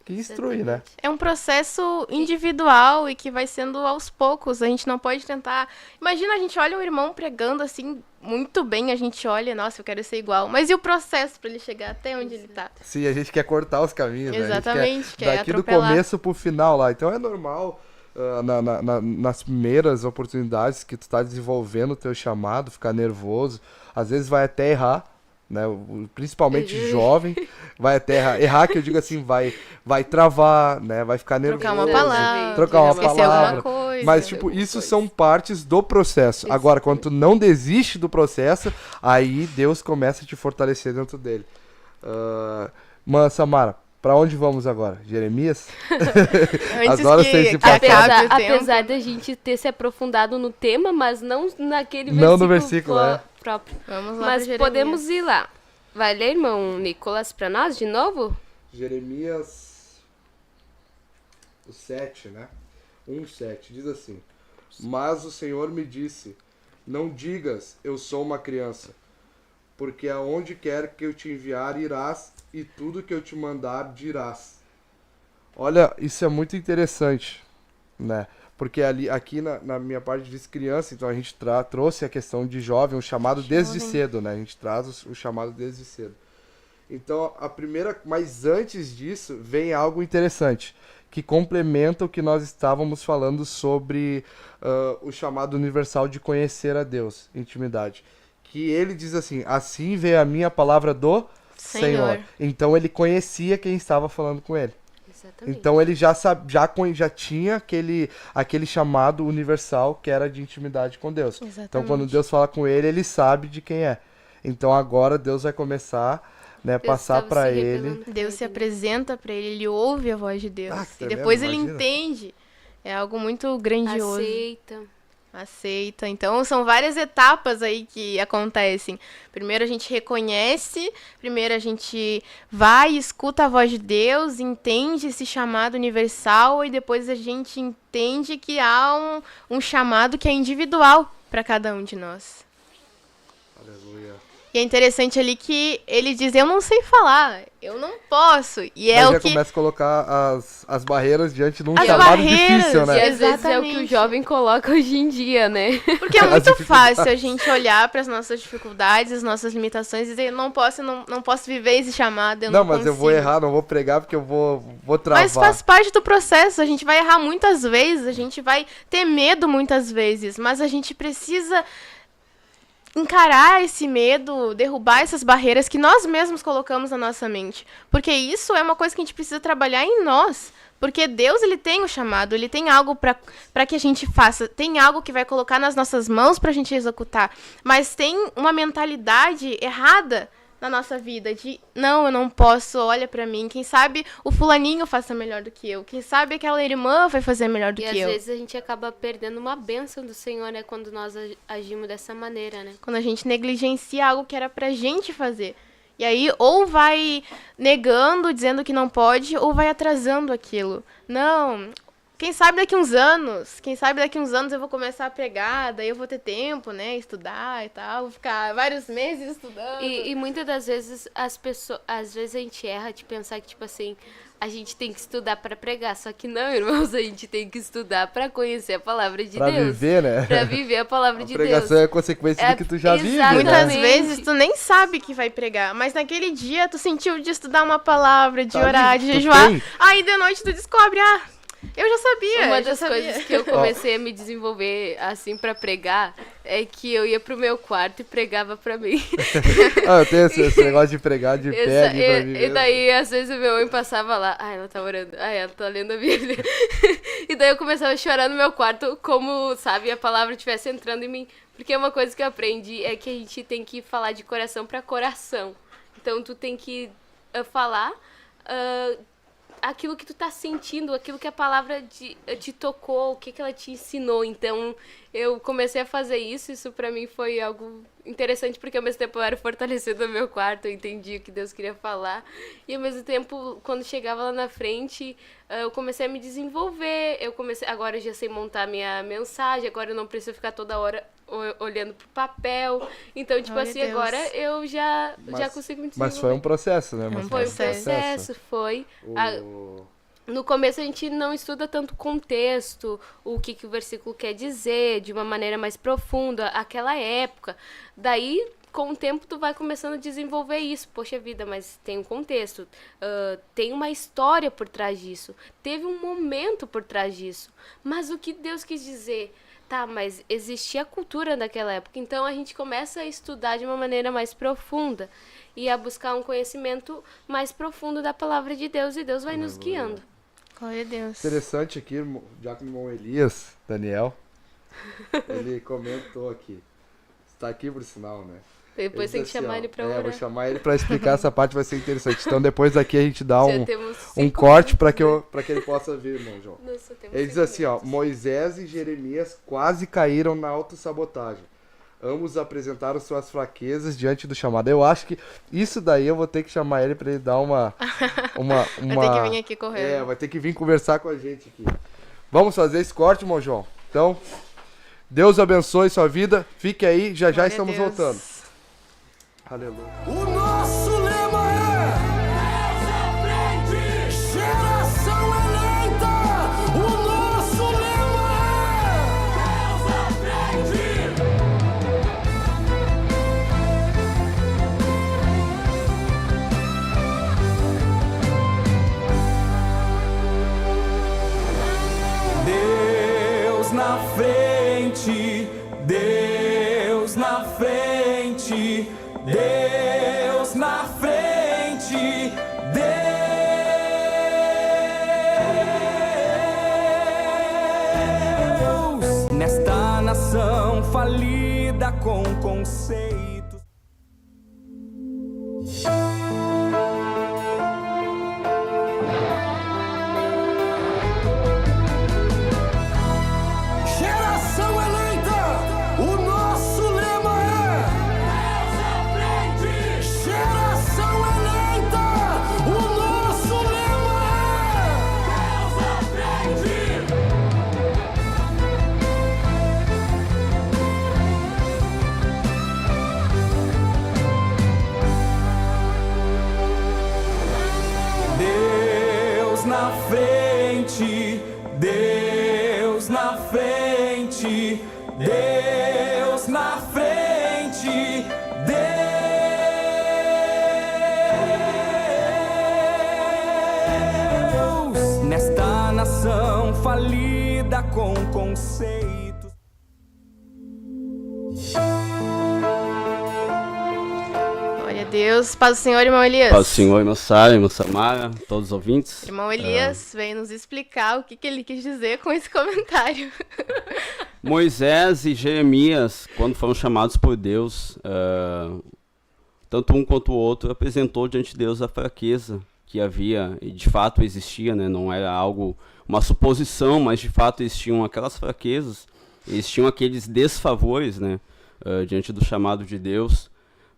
Speaker 3: instrui, né?
Speaker 2: É um processo individual e que vai sendo aos poucos. A gente não pode tentar... Imagina, a gente olha um irmão pregando assim, muito bem, a gente olha, nossa, eu quero ser igual. Mas e o processo pra ele chegar até onde ele tá?
Speaker 3: Sim, a gente quer cortar os caminhos, né? A gente
Speaker 2: Exatamente, quer
Speaker 3: daqui
Speaker 2: atropelar.
Speaker 3: do começo pro final lá. Então é normal, nas primeiras oportunidades que tu tá desenvolvendo o teu chamado, ficar nervoso. Às vezes vai até errar, né? Principalmente jovem, vai até errar que eu digo assim, vai travar, né? Vai ficar nervoso.
Speaker 2: Trocar uma palavra.
Speaker 3: Trocar uma
Speaker 2: esquecer
Speaker 3: palavra.
Speaker 2: alguma coisa.
Speaker 3: Mas, tipo, isso são partes do processo. Agora, quando tu não desiste do processo, aí Deus começa a te fortalecer dentro dele. Mas, Samara, Para onde vamos agora? Jeremias?
Speaker 2: Antes
Speaker 3: As horas têm se passado.
Speaker 4: Apesar da gente ter se aprofundado no tema, mas não naquele versículo.
Speaker 3: Não no versículo,
Speaker 4: próprio.
Speaker 2: Vamos lá.
Speaker 4: Mas podemos ir lá. Vai ler, irmão Nicolas, para nós de novo?
Speaker 3: Jeremias, o 7, né? 1:7, diz assim: Mas o Senhor me disse, não digas, eu sou uma criança, porque aonde quer que eu te enviar irás, e tudo que eu te mandar dirás. Olha, isso é muito interessante, né? Porque aqui na minha parte diz criança, então a gente trouxe a questão de jovem, o chamado desde cedo, né? A gente traz o chamado desde cedo. Então, mas antes disso, vem algo interessante, que complementa o que nós estávamos falando sobre o chamado universal de conhecer a Deus, intimidade. Que ele diz assim veio a minha palavra do Senhor. Então, ele conhecia quem estava falando com ele. Exatamente. Então, ele já tinha aquele chamado universal que era de intimidade com Deus. Exatamente. Então, quando Deus fala com ele, ele sabe de quem é. Então, agora Deus vai começar... Né, passar para ele.
Speaker 2: Deus se apresenta para ele, ele ouve a voz de Deus. E depois ele entende. É algo muito grandioso. Aceita. Então, são várias etapas aí que acontecem. Primeiro a gente reconhece, primeiro a gente vai e escuta a voz de Deus, entende esse chamado universal e depois a gente entende que há um chamado que é individual para cada um de nós.
Speaker 3: Aleluia.
Speaker 2: E é interessante ali que ele diz, eu não sei falar, eu não posso. E é o que
Speaker 3: começa a colocar as barreiras diante de um chamado difícil, né?
Speaker 4: E às vezes é o que o jovem coloca hoje em dia, né?
Speaker 2: Porque é muito fácil a gente olhar para as nossas dificuldades, as nossas limitações e dizer, não posso viver esse chamado, eu não consigo.
Speaker 3: Mas eu vou errar, não vou pregar porque eu vou travar.
Speaker 2: Mas faz parte do processo, a gente vai errar muitas vezes, a gente vai ter medo muitas vezes, mas a gente precisa... encarar esse medo, derrubar essas barreiras que nós mesmos colocamos na nossa mente. Porque isso é uma coisa que a gente precisa trabalhar em nós. Porque Deus, ele tem o chamado, ele tem algo para que a gente faça. Tem algo que vai colocar nas nossas mãos para a gente executar. Mas tem uma mentalidade errada na nossa vida de, não, eu não posso, olha pra mim, quem sabe o fulaninho faça melhor do que eu, quem sabe aquela irmã vai fazer melhor do que eu.
Speaker 4: E às vezes a gente acaba perdendo uma bênção do Senhor, né, quando nós agimos dessa maneira, né.
Speaker 2: Quando a gente negligencia algo que era pra gente fazer. E aí, ou vai negando, dizendo que não pode, ou vai atrasando aquilo. Não... Quem sabe daqui uns anos eu vou começar a pregar, daí eu vou ter tempo, né, estudar e tal, vou ficar vários meses estudando.
Speaker 4: E muitas das vezes às vezes a gente erra de pensar que, tipo assim, a gente tem que estudar para pregar, só que não, irmãos, a gente tem que estudar para conhecer a palavra de Deus.
Speaker 3: Pra viver, né?
Speaker 4: Pra viver a palavra de Deus.
Speaker 3: A pregação é consequência do que tu já vive, né?
Speaker 2: Muitas vezes tu nem sabe que vai pregar, mas naquele dia tu sentiu de estudar uma palavra, de orar, de jejuar, aí de noite tu descobre, eu já sabia.
Speaker 4: Uma das coisas que eu comecei a me desenvolver, assim, pra pregar, é que eu ia pro meu quarto e pregava pra mim.
Speaker 3: Eu tenho esse negócio de pregar de pé ali pra mim.
Speaker 4: E daí, às vezes, o meu mãe passava lá, ela tá orando, ela tá lendo a Bíblia. E daí eu começava a chorar no meu quarto, como, sabe, a palavra estivesse entrando em mim. Porque uma coisa que eu aprendi é que a gente tem que falar de coração pra coração. Então, tu tem que falar... aquilo que tu tá sentindo, aquilo que a palavra te tocou, o que ela te ensinou. Então, eu comecei a fazer isso pra mim foi algo interessante, porque ao mesmo tempo eu era fortalecida no meu quarto, eu entendi o que Deus queria falar, e ao mesmo tempo, quando chegava lá na frente, eu comecei a me desenvolver, agora eu já sei montar minha mensagem, agora eu não preciso ficar toda hora olhando pro papel, então, tipo assim, Deus. Agora eu já consigo me desenvolver.
Speaker 3: Mas foi um processo, né?
Speaker 4: Foi um processo, foi... No começo a gente não estuda tanto contexto, o que o versículo quer dizer, de uma maneira mais profunda, aquela época. Daí, com o tempo, tu vai começando a desenvolver isso. Poxa vida, mas tem um contexto, tem uma história por trás disso, teve um momento por trás disso. Mas o que Deus quis dizer? Tá, mas existia cultura naquela época, então a gente começa a estudar de uma maneira mais profunda e a buscar um conhecimento mais profundo da palavra de Deus, e Deus vai nos guiando.
Speaker 2: Glória a Deus.
Speaker 3: Interessante aqui, já com o irmão Elias, Daniel, ele comentou aqui, está aqui por sinal, né?
Speaker 4: Depois tem que chamar ele pra orar.
Speaker 3: Vou chamar ele pra explicar essa parte, vai ser interessante. Então depois daqui a gente dá um
Speaker 4: Já
Speaker 3: corte para que ele possa vir, irmão João.
Speaker 4: Nossa, temos
Speaker 3: Ele diz
Speaker 4: 5
Speaker 3: assim, ó,
Speaker 4: minutos.
Speaker 3: Moisés e Jeremias quase caíram na autossabotagem. Ambos apresentaram suas fraquezas diante do chamado. Eu acho que isso daí eu vou ter que chamar ele para ele dar uma...
Speaker 2: Vai ter que vir aqui correndo.
Speaker 3: Vai ter que vir conversar com a gente aqui. Vamos fazer esse corte, irmão João? Então, Deus abençoe sua vida. Fique aí, já
Speaker 2: Glória a
Speaker 3: estamos
Speaker 2: Deus.
Speaker 3: voltando. Aleluia.
Speaker 1: O nosso lema é Deus à frente, geração eleita. O nosso lema é Deus à frente. Deus na frente, Deus na frente. Deus na frente, Deus nesta nação falida com conceitos. Geração eleita, o nosso lema é Deus à frente, geração eleita, o nosso lema é Deus à frente. Deus na frente, Deus na frente, Deus na frente, Deus nesta nação falida com conceitos.
Speaker 2: Glória a Deus. Paz do Senhor, irmão Elias.
Speaker 5: Paz do Senhor, irmã Sara, irmã Samara, todos os ouvintes.
Speaker 2: Irmão Elias veio nos explicar o que ele quis dizer com esse comentário.
Speaker 5: Moisés e Jeremias, quando foram chamados por Deus, tanto um quanto o outro, apresentou diante de Deus a fraqueza que havia, e de fato existia, né? Não era algo, uma suposição, mas de fato existiam aquelas fraquezas, existiam aqueles desfavores, né? Diante do chamado de Deus.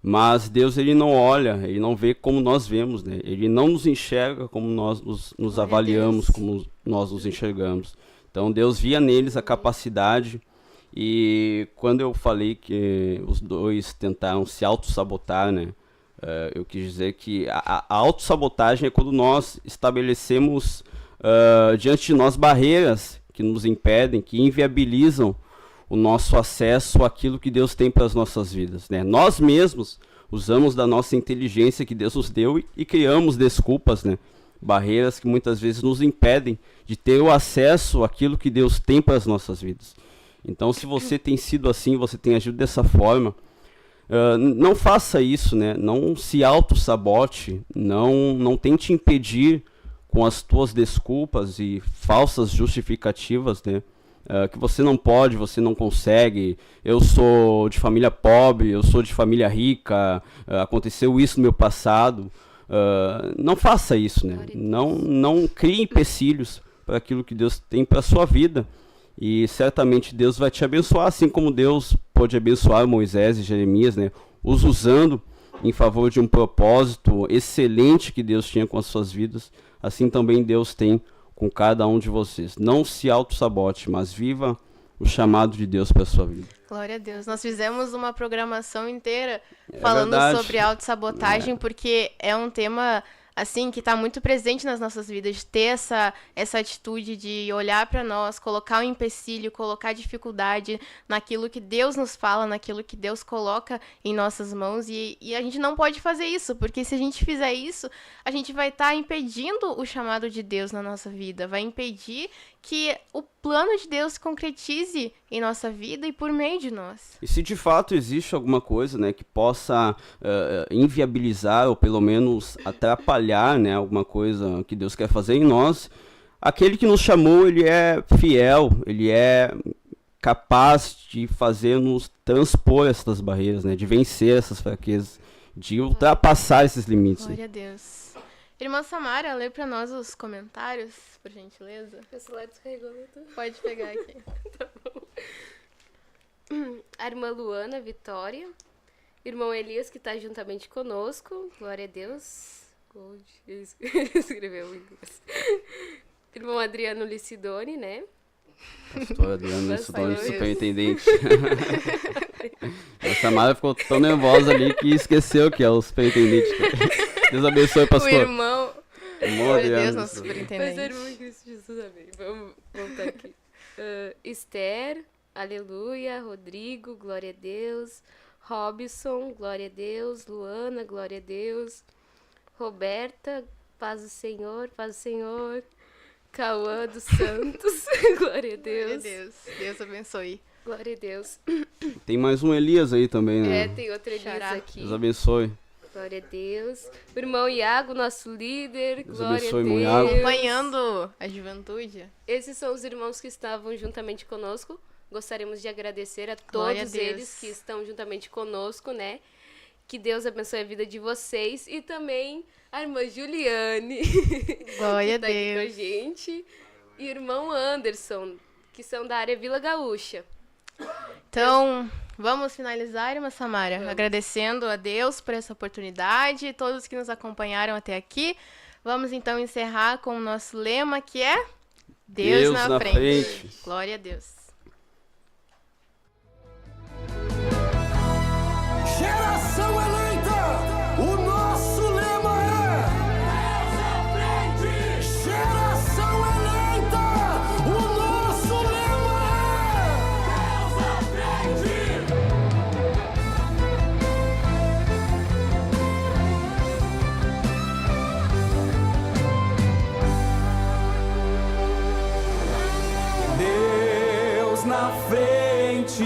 Speaker 5: Mas Deus, ele não olha, ele não vê como nós vemos, né? Ele não nos enxerga como nós nos avaliamos, como nós nos enxergamos. Então Deus via neles a capacidade, e quando eu falei que os dois tentaram se auto-sabotar, né? Eu quis dizer que a autossabotagem é quando nós estabelecemos diante de nós barreiras que nos impedem, que inviabilizam o nosso acesso àquilo que Deus tem para as nossas vidas, né? Nós mesmos usamos da nossa inteligência que Deus nos deu e criamos desculpas, né? Barreiras que muitas vezes nos impedem de ter o acesso àquilo que Deus tem para as nossas vidas. Então, se você tem sido assim, você tem agido dessa forma, não faça isso, né? Não se auto-sabote, não tente impedir com as tuas desculpas e falsas justificativas, né? Que você não pode, você não consegue, eu sou de família pobre, eu sou de família rica, aconteceu isso no meu passado. Não faça isso, né? Não crie empecilhos para aquilo que Deus tem para a sua vida. E certamente Deus vai te abençoar, assim como Deus pôde abençoar Moisés e Jeremias, né? Os usando em favor de um propósito excelente que Deus tinha com as suas vidas. Assim também Deus tem com cada um de vocês. Não se auto-sabote, mas viva o chamado de Deus para a sua vida.
Speaker 2: Glória a Deus. Nós fizemos uma programação inteira falando
Speaker 5: verdade.
Speaker 2: sobre autossabotagem, porque é um tema assim que está muito presente nas nossas vidas, de ter essa atitude de olhar para nós, colocar o empecilho, colocar dificuldade naquilo que Deus nos fala, naquilo que Deus coloca em nossas mãos, e a gente não pode fazer isso, porque se a gente fizer isso, a gente vai estar impedindo o chamado de Deus na nossa vida, vai impedir que o plano de Deus se concretize em nossa vida e por meio de nós.
Speaker 5: E se de fato existe alguma coisa, né, que possa inviabilizar ou pelo menos atrapalhar, né, alguma coisa que Deus quer fazer em nós, aquele que nos chamou, ele é fiel, ele é capaz de fazer-nos transpor essas barreiras, né? De vencer essas fraquezas, de ultrapassar esses limites.
Speaker 2: Glória a Deus. Irmã Samara, lê para nós os comentários, por gentileza.
Speaker 4: Meu celular descarregou.
Speaker 2: Pode pegar aqui.
Speaker 4: Tá bom. A irmã Luana Vitória. Irmão Elias, que está juntamente conosco. Glória a Deus. Gold. Escreveu em inglês. Irmão Adriano Licidoni, né?
Speaker 5: Pastor Adriano Licidoni, superintendente. A Samara ficou tão nervosa ali que esqueceu que é o superintendente. Deus abençoe, pastor.
Speaker 2: O irmão
Speaker 5: Glória
Speaker 2: de Deus,
Speaker 5: Adriano.
Speaker 2: nosso superintendente.
Speaker 4: Mas é irmão em Cristo Jesus, amém. Vamos voltar aqui. Esther, aleluia. Rodrigo, glória a Deus. Robson, glória a Deus. Luana, glória a Deus. Roberta, paz do Senhor, paz do Senhor. Cauã dos Santos, glória a Deus.
Speaker 2: Glória a Deus. Deus abençoe.
Speaker 4: Glória a Deus.
Speaker 5: Tem mais um Elias aí também, né?
Speaker 4: Tem outro Elias
Speaker 2: Xará.
Speaker 4: aqui.
Speaker 5: Deus abençoe.
Speaker 4: Glória a Deus. O irmão Iago, nosso líder.
Speaker 5: Deus
Speaker 4: Glória
Speaker 5: abençoe,
Speaker 4: a
Speaker 5: irmão
Speaker 4: Deus.
Speaker 5: Iago.
Speaker 2: Acompanhando a juventude.
Speaker 4: Esses são os irmãos que estavam juntamente conosco. Gostaríamos de agradecer a
Speaker 2: Glória
Speaker 4: todos
Speaker 2: a Deus.
Speaker 4: eles que estão juntamente conosco, né? Que Deus abençoe a vida de vocês. E também a irmã Juliane,
Speaker 2: Glória a
Speaker 4: que tá aqui com a
Speaker 2: Deus.
Speaker 4: gente. E o irmão Anderson, que são da área Vila Gaúcha.
Speaker 2: Então, vamos finalizar, irmã Samara, agradecendo a Deus por essa oportunidade e todos que nos acompanharam até aqui. Vamos então encerrar com o nosso lema, que é Deus na frente. Glória a Deus.
Speaker 1: Geração eleita, o nosso lema é Deus à frente. Geração eleita, o nosso lema é Deus à frente. Deus na frente.